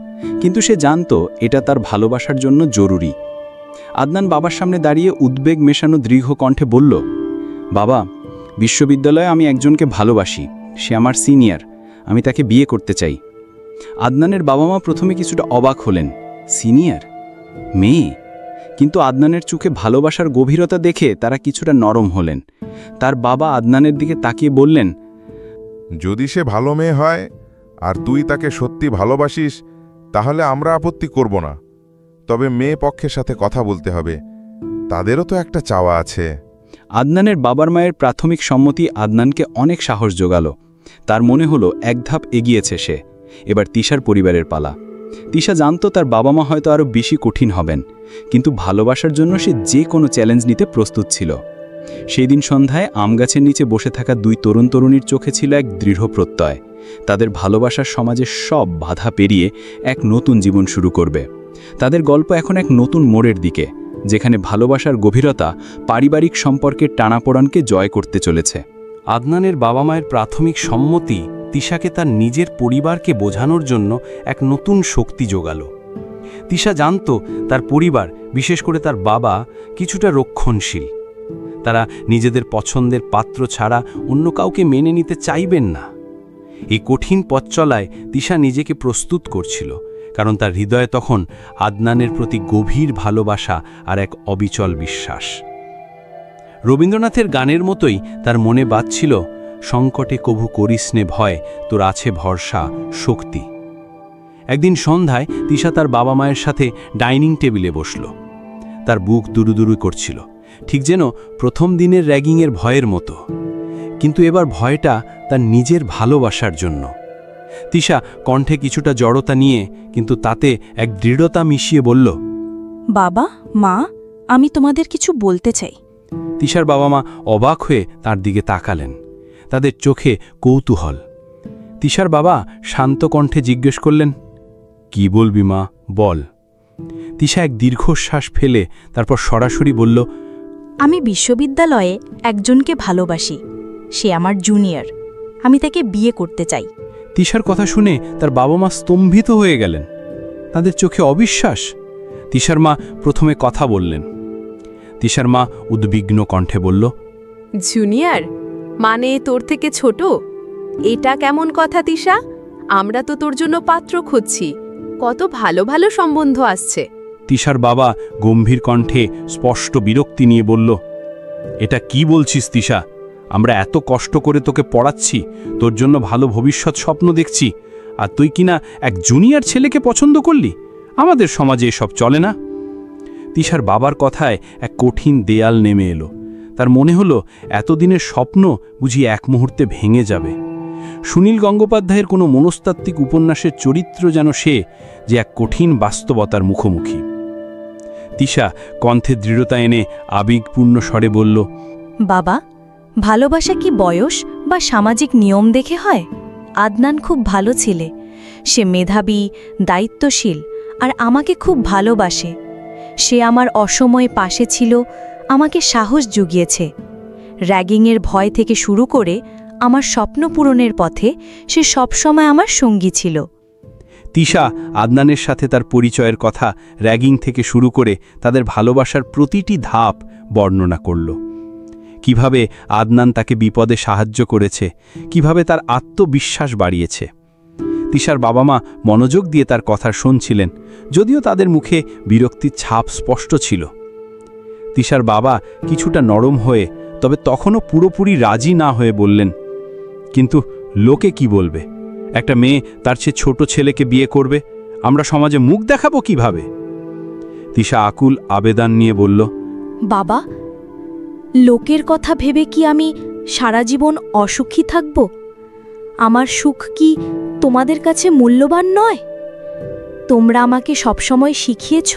কিন্তু সে জানত এটা তার ভালোবাসার জন্য জরুরি। আদনান বাবার সামনে দাঁড়িয়ে উদ্বেগ মেশানো দীর্ঘ কণ্ঠে বলল, বাবা, বিশ্ববিদ্যালয়ে আমি একজনকে ভালোবাসি, সে আমার সিনিয়র, আমি তাকে বিয়ে করতে চাই। আদনানের বাবা মা প্রথমে কিছুটা অবাক হলেন, সিনিয়র মেয়ে? কিন্তু আদনানের চোখে ভালোবাসার গভীরতা দেখে তারা কিছুটা নরম হলেন। তার বাবা আদনানের দিকে তাকিয়ে বললেন, যদি সে ভালো মেয়ে হয় আর তুই তাকে সত্যি ভালোবাসিস, তাহলে আমরা আপত্তি করব না। তবে মেয়ে পক্ষের সাথে কথা বলতে হবে, তাদেরও তো একটা চাওয়া আছে। আদনানের বাবার মায়ের প্রাথমিক সম্মতি আদনানকে অনেক সাহস জোগালো। তার মনে হলো এক ধাপ এগিয়েছে সে। এবার তিশার পরিবারের পালা। তিশা জানত তার বাবা মা হয়তো আরও বেশি কঠিন হবেন, কিন্তু ভালোবাসার জন্য সে যে কোনো চ্যালেঞ্জ নিতে প্রস্তুত ছিল। সেই দিন সন্ধ্যায় আমগাছের নিচে বসে থাকা দুই তরুণ তরুণীর চোখে ছিল এক দৃঢ় প্রত্যয়। তাদের ভালোবাসার সমাজের সব বাধা পেরিয়ে এক নতুন জীবন শুরু করবে। তাদের গল্প এখন এক নতুন মোড়ের দিকে, যেখানে ভালোবাসার গভীরতা পারিবারিক সম্পর্কের টানাপোড়ানকে জয় করতে চলেছে। আদনানের বাবা মায়ের প্রাথমিক সম্মতি তিশাকে তার নিজের পরিবারকে বোঝানোর জন্য এক নতুন শক্তি জোগাল। তিশা জানত তার পরিবার, বিশেষ করে তার বাবা, কিছুটা রক্ষণশীল। তারা নিজেদের পছন্দের পাত্র ছাড়া অন্য কাউকে মেনে নিতে চাইবেন না। এই কঠিন পথ চলায় তিশা নিজেকে প্রস্তুত করছিল, কারণ তার হৃদয়ে তখন আদনানের প্রতি গভীর ভালোবাসা আর এক অবিচল বিশ্বাস। রবীন্দ্রনাথের গানের মতোই তার মনে বাজছিল, সংকটে কভু করিসনে ভয়, তোর আছে ভরসা শক্তি। একদিন সন্ধ্যায় তিশা তার বাবা মায়ের সাথে ডাইনিং টেবিলে বসল। তার বুক দুরুদুরু করছিল, ঠিক যেন প্রথম দিনের র্যাগিংয়ের ভয়ের মতো, কিন্তু এবার ভয়টা তার নিজের ভালোবাসার জন্য। তিশা কণ্ঠে কিছুটা জড়তা নিয়ে, কিন্তু তাতে এক দৃঢ়তা মিশিয়ে বলল, বাবা, মা, আমি তোমাদের কিছু বলতে চাই। তিশার বাবা মা অবাক হয়ে তার দিকে তাকালেন, তাদের চোখে কৌতূহল। তিশার বাবা শান্ত কণ্ঠে জিজ্ঞেস করলেন, কি বলবি মা, বল। তিশা এক দীর্ঘশ্বাস ফেলে তারপর সরাসরি বলল, আমি বিশ্ববিদ্যালয়ে একজনকে ভালোবাসি। সে আমার জুনিয়র। আমি তাকে বিয়ে করতে চাই। তিশার কথা শুনে তার বাবা মা স্তম্ভিত হয়ে গেলেন, তাদের চোখে অবিশ্বাস। তিশার মা প্রথমে কথা বললেন। তিশার মা উদ্বিগ্ন কণ্ঠে বলল, জুনিয়র মানে তোর থেকে ছোট? এটা কেমন কথা তিশা? আমরা তো তোর জন্য পাত্র খুঁজছি, কত ভালো ভালো সম্বন্ধ আসছে। তিশার বাবা গম্ভীর কণ্ঠে স্পষ্ট বিরক্তি নিয়ে বলল, এটা কি বলছিস তিশা? আমরা এত কষ্ট করে তোকে পড়াচ্ছি, তোর জন্য ভালো ভবিষ্যৎ স্বপ্ন দেখছি, আর তুই কিনা এক জুনিয়র ছেলেকে পছন্দ করলি? আমাদের সমাজে এসব চলে না। তিশার বাবার কথায় এক কঠিন দেয়াল নেমে এলো। তার মনে হলো এতদিনের স্বপ্ন বুঝি এক মুহূর্তে ভেঙে যাবে। সুনীল গঙ্গোপাধ্যায়ের কোনো মনস্তাত্ত্বিক উপন্যাসের চরিত্র যেন সে, যে এক কঠিন বাস্তবতার মুখোমুখি। তিশা কণ্ঠে দৃঢ়তা এনে আবেগপূর্ণ স্বরে বলল, বাবা, ভালোবাসা কি বয়স বা সামাজিক নিয়ম দেখে হয়? আদনান খুব ভালো ছেলে। সে মেধাবী, দায়িত্বশীল, আর আমাকে খুব ভালোবাসে। সে আমার অসময়ে পাশে ছিল, আমাকে সাহস জুগিয়েছে। র্যাগিংয়ের ভয় থেকে শুরু করে আমার স্বপ্ন পূরণের পথে সে সবসময় আমার সঙ্গী ছিল। তিশা আদনানের সাথে তার পরিচয়ের কথা, র্যাগিং থেকে শুরু করে তাদের ভালোবাসার প্রতিটি ধাপ বর্ণনা করল। কিভাবে আদনান তাকে বিপদে সাহায্য করেছে, কিভাবে তার আত্মবিশ্বাস বাড়িয়েছে। তিশার বাবা মা মনোযোগ দিয়ে তার কথা শুনছিলেন, যদিও তাদের মুখে বিরক্তির ছাপ স্পষ্ট ছিল। তিশার বাবা কিছুটা নরম হয়ে, তবে তখনও পুরোপুরি রাজি না হয়ে বললেন, কিন্তু লোকে কি বলবে? একটা মেয়ে তার চেয়ে ছোট ছেলেকে বিয়ে করবে, আমরা সমাজে মুখ দেখাবো কিভাবে? তিশা আকুল আবেদন নিয়ে বলল, বাবা, লোকের কথা ভেবে কি আমি সারা জীবন অসুখী থাকব? আমার সুখ কি তোমাদের কাছে মূল্যবান নয়? তোমরা আমাকে সবসময় শিখিয়েছ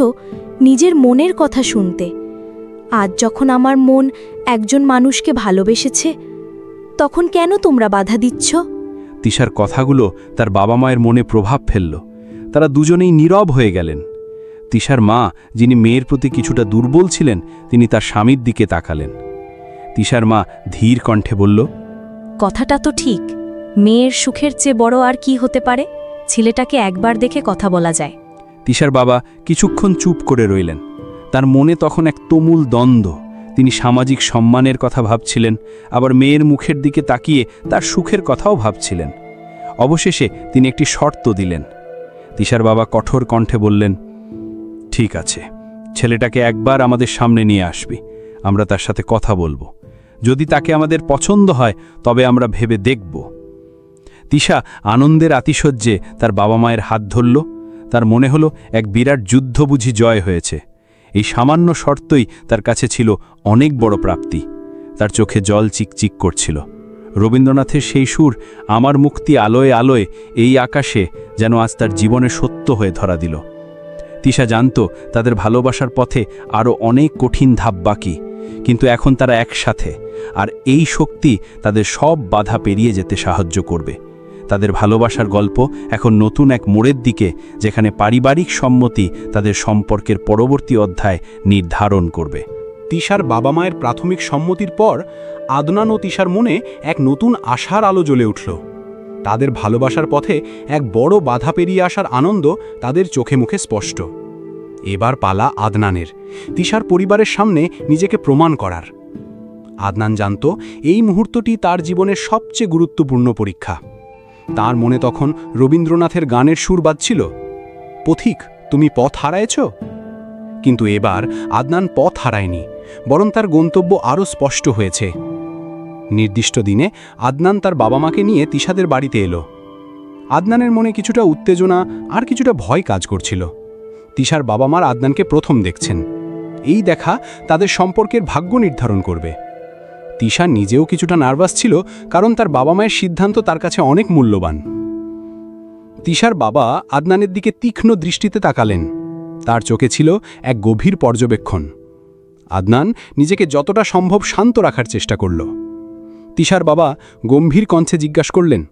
নিজের মনের কথা শুনতে। আজ যখন আমার মন একজন মানুষকে ভালোবেসেছে, তখন কেন তোমরা বাধা দিচ্ছ? তিশার কথাগুলো তার বাবা মায়ের মনে প্রভাব ফেলল। তারা দুজনেই নীরব হয়ে গেলেন। তিশার মা, যিনি মেয়ের প্রতি কিছুটা দুর্বল ছিলেন, তিনি তার স্বামীর দিকে তাকালেন। তিশার মা ধীর কণ্ঠে বলল, কথাটা তো ঠিক। মেয়ের সুখের চেয়ে বড় আর কি হতে পারে? ছেলেটাকে একবার দেখে কথা বলা যায়। তিশার বাবা কিছুক্ষণ চুপ করে রইলেন। তার মনে তখন এক তুমুল দ্বন্দ্ব। তিনি সামাজিক সম্মানের কথা ভাবছিলেন, আবার মেয়ের মুখের দিকে তাকিয়ে তার সুখের কথাও ভাবছিলেন। অবশেষে তিনি একটি শর্ত দিলেন। তিশার বাবা কঠোর কণ্ঠে বললেন, ঠিক আছে, ছেলেটাকে একবার আমাদের সামনে নিয়ে আসবি, আমরা তার সাথে কথা বলবো। যদি তাকে আমাদের পছন্দ হয় তবে আমরা ভেবে দেখব। তিশা আনন্দের আতিশয্যে তার বাবা মায়ের হাত ধরল। তার মনে হলো এক বিরাট যুদ্ধ বুঝি জয় হয়েছে। এই সামান্য শর্তই তার কাছে ছিল অনেক বড় প্রাপ্তি। তার চোখে জল চিকচিক করছিল। রবীন্দ্রনাথের সেই সুর, আমার মুক্তি আলোয় আলোয় এই আকাশে, যেন আজ তার জীবনে সত্য হয়ে ধরা দিল। তিশা জানত তাদের ভালোবাসার পথে আরও অনেক কঠিন ধাপ বাকি, কিন্তু এখন তারা একসাথে, আর এই শক্তি তাদের সব বাধা পেরিয়ে যেতে সাহায্য করবে। তাদের ভালোবাসার গল্প এখন নতুন এক মোড়ের দিকে, যেখানে পারিবারিক সম্মতি তাদের সম্পর্কের পরবর্তী অধ্যায় নির্ধারণ করবে। তিশার বাবা মায়ের প্রাথমিক সম্মতির পর আদনান ও তিশার মনে এক নতুন আশার আলো জ্বলে উঠল। তাদের ভালোবাসার পথে এক বড় বাধা পেরিয়ে আসার আনন্দ তাদের চোখে মুখে স্পষ্ট। এবার পালা আদনানের, তিশার পরিবারের সামনে নিজেকে প্রমাণ করার। আদনান জানত এই মুহূর্তটি তার জীবনের সবচেয়ে গুরুত্বপূর্ণ পরীক্ষা। তার মনে তখন রবীন্দ্রনাথের গানের সুর বাজছিল, পথিক তুমি পথ হারায়েছ। কিন্তু এবার আদনান পথ হারায়নি, বরং তার গন্তব্য আরও স্পষ্ট হয়েছে। নির্দিষ্ট দিনে আদনান তার বাবা মাকে নিয়ে তিশাদের বাড়িতে এলো। আদনানের মনে কিছুটা উত্তেজনা আর কিছুটা ভয় কাজ করছিল। তিশার বাবা মার আদনানকে প্রথম দেখছেন। এই দেখা তাদের সম্পর্কের ভাগ্য নির্ধারণ করবে। তিশা নিজেও কিছুটা নার্ভাস ছিল, কারণ তার বাবা মায়ের সিদ্ধান্ত তার কাছে অনেক মূল্যবান। তিশার বাবা আদনানের দিকে তীক্ষ্ণ দৃষ্টিতে তাকালেন। তার চোখে ছিল এক গভীর পর্যবেক্ষণ। আদনান নিজেকে যতটা সম্ভব শান্ত রাখার চেষ্টা করল। তিশার বাবা গম্ভীর কণ্ঠে জিজ্ঞাসা করলেন,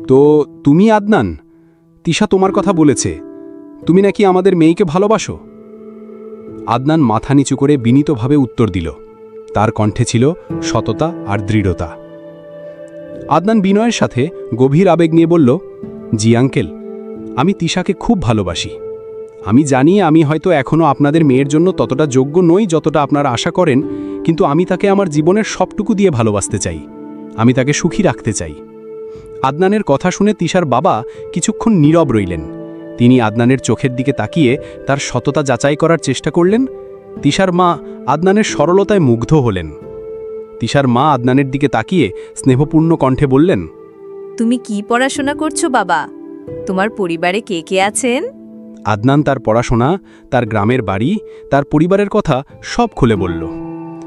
তো তুমি আদনান? তিশা তোমার কথা বলেছে, তুমি নাকি আমাদের মেয়েকে ভালোবাসো? আদনান মাথা নিচু করে বিনীতভাবে উত্তর দিল। তার কণ্ঠে ছিল সততা আর দৃঢ়তা। আদনান বিনয়ের সাথে গভীর আবেগ নিয়ে বলল, জি আঙ্কেল, আমি তিশাকে খুব ভালোবাসি। আমি জানি আমি হয়তো এখনও আপনাদের মেয়ের জন্য ততটা যোগ্য নই যতটা আপনারা আশা করেন, কিন্তু আমি তাকে আমার জীবনের সবটুকু দিয়ে ভালোবাসতে চাই। আমি তাকে সুখী রাখতে চাই। আদনানের কথা শুনে তিশার বাবা কিছুক্ষণ নীরব রইলেন। তিনি আদনানের চোখের দিকে তাকিয়ে তার সততা যাচাই করার চেষ্টা করলেন। তিশার মা আদনানের সরলতায় মুগ্ধ হলেন। তিশার মা আদনানের দিকে তাকিয়ে স্নেহপূর্ণ কণ্ঠে বললেন, তুমি কি পড়াশোনা করছো বাবা? তোমার পরিবারে কে কে আছেন? আদনান তার পড়াশোনা, তার গ্রামের বাড়ি, তার পরিবারের কথা সব খুলে বলল।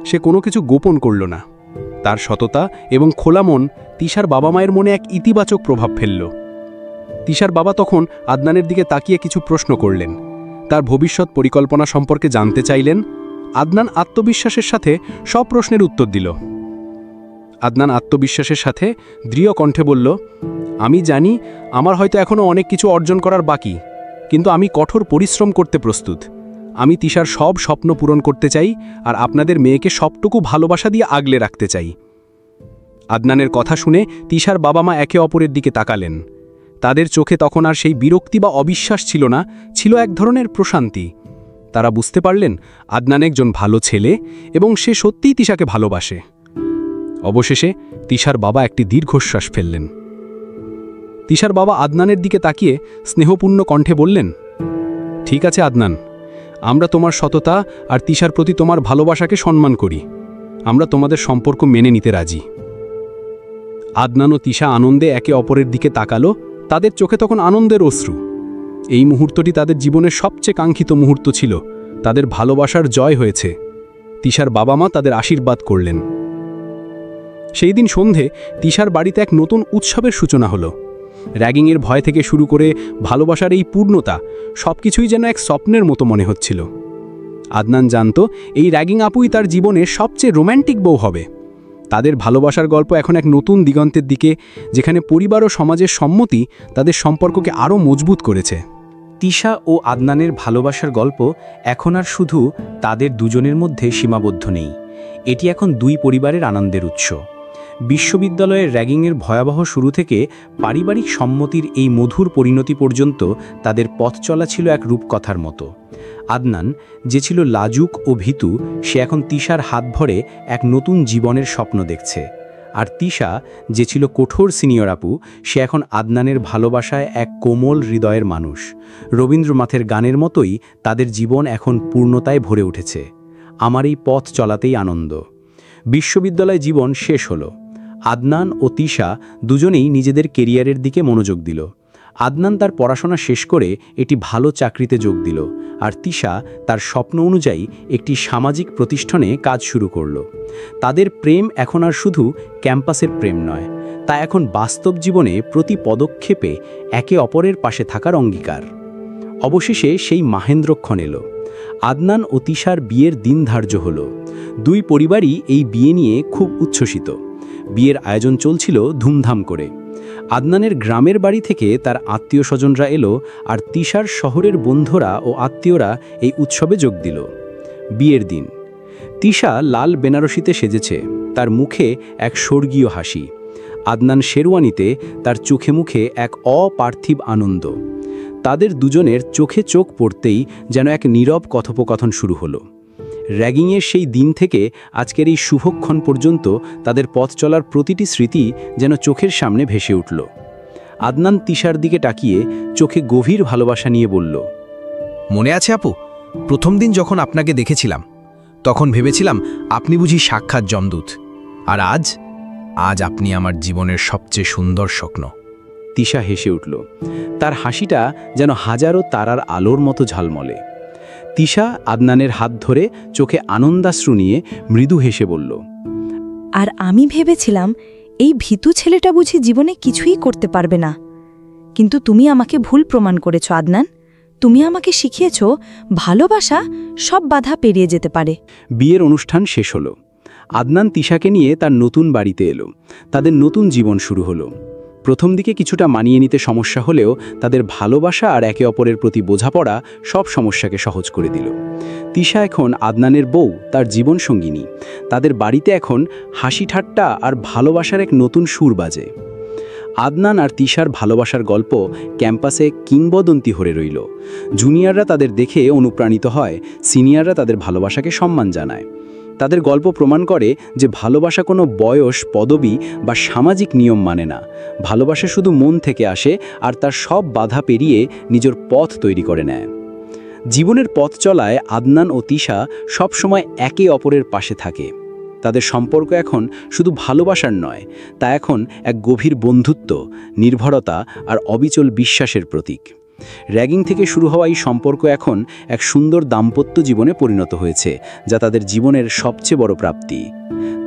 সে কোনো কিছু গোপন করল না। তার সততা এবং খোলা মন তিশার বাবা মায়ের মনে এক ইতিবাচক প্রভাব ফেলল। তিশার বাবা তখন আদনানের দিকে তাকিয়ে কিছু প্রশ্ন করলেন। তার ভবিষ্যৎ পরিকল্পনা সম্পর্কে জানতে চাইলেন। আদনান আত্মবিশ্বাসের সাথে সব প্রশ্নের উত্তর দিল। আদনান আত্মবিশ্বাসের সাথে দৃঢ় কণ্ঠে বলল, আমি জানি আমার হয়তো এখনও অনেক কিছু অর্জন করার বাকি, কিন্তু আমি কঠোর পরিশ্রম করতে প্রস্তুত। আমি তিশার সব স্বপ্ন পূরণ করতে চাই, আর আপনাদের মেয়েকে সবটুকু ভালোবাসা দিয়ে আগলে রাখতে চাই। আদনানের কথা শুনে তিশার বাবা মা একে অপরের দিকে তাকালেন। তাদের চোখে তখন আর সেই বিরক্তি বা অবিশ্বাস ছিল না, ছিল এক ধরনের প্রশান্তি। তারা বুঝতে পারলেন আদনান একজন ভালো ছেলে এবং সে সত্যিই তিশাকে ভালোবাসে। অবশেষে তিশার বাবা একটি দীর্ঘশ্বাস ফেললেন। তিশার বাবা আদনানের দিকে তাকিয়ে স্নেহপূর্ণ কণ্ঠে বললেন, ঠিক আছে আদনান, আমরা তোমার সততা আর তিশার প্রতি তোমার ভালোবাসাকে সম্মান করি। আমরা তোমাদের সম্পর্ক মেনে নিতে রাজি। আদনান ও তিশা আনন্দে একে অপরের দিকে তাকালো। তাদের চোখে তখন আনন্দের অশ্রু। এই মুহূর্তটি তাদের জীবনের সবচেয়ে কাঙ্ক্ষিত মুহূর্ত ছিল। তাদের ভালোবাসার জয় হয়েছে। তিশার বাবা মা তাদের আশীর্বাদ করলেন। সেই দিন সন্ধে তিশার বাড়িতে এক নতুন উৎসবের সূচনা হলো। র্যাগিংয়ের ভয় থেকে শুরু করে ভালোবাসার এই পূর্ণতা, সবকিছুই যেন এক স্বপ্নের মতো মনে হচ্ছিল। আদনান জানত এই র্যাগিং আপুই তার জীবনে সবচেয়ে রোম্যান্টিক বউ হবে। তাদের ভালোবাসার গল্প এখন এক নতুন দিগন্তের দিকে, যেখানে পরিবার ও সমাজের সম্মতি তাদের সম্পর্ককে আরও মজবুত করেছে। তিশা ও আদনানের ভালোবাসার গল্প এখন আর শুধু তাদের দুজনের মধ্যে সীমাবদ্ধ নেই। এটি এখন দুই পরিবারের আনন্দের উৎস। বিশ্ববিদ্যালয়ের র্যাগিংয়ের ভয়াবহ শুরু থেকে পারিবারিক সম্মতির এই মধুর পরিণতি পর্যন্ত তাদের পথ চলা ছিল এক রূপকথার মতো। আদনান, যে ছিল লাজুক ও ভীতু, সে এখন তিশার হাত ধরে এক নতুন জীবনের স্বপ্ন দেখছে। আর তিশা, যে ছিল কঠোর সিনিয়র আপু, সে এখন আদনানের ভালোবাসায় এক কোমল হৃদয়ের মানুষ। রবীন্দ্রনাথের গানের মতোই তাদের জীবন এখন পূর্ণতায় ভরে উঠেছে। আমার এই পথ চলাতেই আনন্দ। বিশ্ববিদ্যালয় জীবন শেষ হলো। আদনান ও তিশা দুজনেই নিজেদের কেরিয়ারের দিকে মনোযোগ দিল। আদনান তার পড়াশোনা শেষ করে একটি ভালো চাকরিতে যোগ দিল, আর তিশা তার স্বপ্ন অনুযায়ী একটি সামাজিক প্রতিষ্ঠানে কাজ শুরু করল। তাদের প্রেম এখন আর শুধু ক্যাম্পাসের প্রেম নয়, তা এখন বাস্তব জীবনে প্রতি পদক্ষেপে একে অপরের পাশে থাকার অঙ্গীকার। অবশেষে সেই মাহেন্দ্রক্ষণ এলো। আদনান ও তিশার বিয়ের দিন ধার্য হলো। দুই পরিবারই এই বিয়ে নিয়ে খুব উচ্ছ্বসিত। বিয়ের আয়োজন চলছিল ধুমধাম করে। আদনানের গ্রামের বাড়ি থেকে তার আত্মীয় স্বজনরা এলো, আর তিশার শহরের বন্ধুরা ও আত্মীয়রা এই উৎসবে যোগ দিল। বিয়ের দিন। তিশা লাল বেনারসিতে সেজেছে, তার মুখে এক স্বর্গীয় হাসি। আদনান শেরওয়ানিতে, তার চোখে মুখে এক অপার্থিব আনন্দ। তাদের দুজনের চোখে চোখ পড়তেই যেন এক নীরব কথোপকথন শুরু হলো। র্যাগিংয়ের সেই দিন থেকে আজকের এই শুভক্ষণ পর্যন্ত তাদের পথ চলার প্রতিটি স্মৃতি যেন চোখের সামনে ভেসে উঠল। আদনান তিশার দিকে তাকিয়ে চোখে গভীর ভালোবাসা নিয়ে বলল, মনে আছে আপু, প্রথম দিন যখন আপনাকে দেখেছিলাম তখন ভেবেছিলাম আপনি বুঝি সাক্ষাৎ যমদূত, আর আজ আপনি আমার জীবনের সবচেয়ে সুন্দর স্বপ্ন। তিশা হেসে উঠল, তার হাসিটা যেন হাজারো তারার আলোর মতো ঝালমলে। তিশা আদনানের হাত ধরে চোখে আনন্দাশ্রু নিয়ে মৃদু হেসে বলল, আর আমি ভেবেছিলাম এই ভীতু ছেলেটা বুঝি জীবনে কিছুই করতে পারবে না, কিন্তু তুমি আমাকে ভুল প্রমাণ করেছ আদনান। তুমি আমাকে শিখিয়েছ ভালোবাসা সব বাধা পেরিয়ে যেতে পারে। বিয়ের অনুষ্ঠান শেষ হলো। আদনান তিশাকে নিয়ে তার নতুন বাড়িতে এলো। তাদের নতুন জীবন শুরু হলো। প্রথম দিকে কিছুটা মানিয়ে নিতে সমস্যা হলেও তাদের ভালোবাসা আর একে অপরের প্রতি বোঝাপড়া সব সমস্যাকে সহজ করে দিল। তিশা এখন আদনানের বউ, তার জীবনসঙ্গিনী। তাদের বাড়িতে এখন হাসি ঠাট্টা আর ভালোবাসার এক নতুন সুর বাজে। আদনান আর তিশার ভালোবাসার গল্প ক্যাম্পাসে কিংবদন্তি হয়ে রইল। জুনিয়ররা তাদের দেখে অনুপ্রাণিত হয়, সিনিয়ররা তাদের ভালোবাসাকে সম্মান জানায়। তাদের গল্প প্রমাণ করে যে ভালোবাসা কোনো বয়স, পদবি বা সামাজিক নিয়ম মানে না। ভালোবাসা শুধু মন থেকে আসে, আর তার সব বাধা পেরিয়ে নিজের পথ তৈরি করে নেয়। জীবনের পথ চলায় আদনান ও তিশা সবসময় একে অপরের পাশে থাকে। তাদের সম্পর্ক এখন শুধু ভালোবাসার নয়, তা এখন এক গভীর বন্ধুত্ব, নির্ভরতা আর অবিচল বিশ্বাসের প্রতীক। র্যাগিং থেকে শুরু হওয়া এই সম্পর্ক এখন এক সুন্দর দাম্পত্য জীবনে পরিণত হয়েছে, যা তাদের জীবনের সবচেয়ে বড় প্রাপ্তি।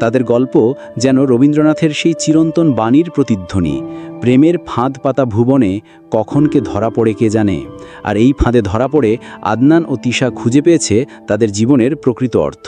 তাদের গল্প যেন রবীন্দ্রনাথের সেই চিরন্তন বাণীর প্রতিধ্বনি, প্রেমের ফাঁদ পাতা ভুবনে কখনকে ধরা পড়ে কে জানে। আর এই ফাঁদে ধরা পড়ে আদনান ও তিশা খুঁজে পেয়েছে তাদের জীবনের প্রকৃত অর্থ।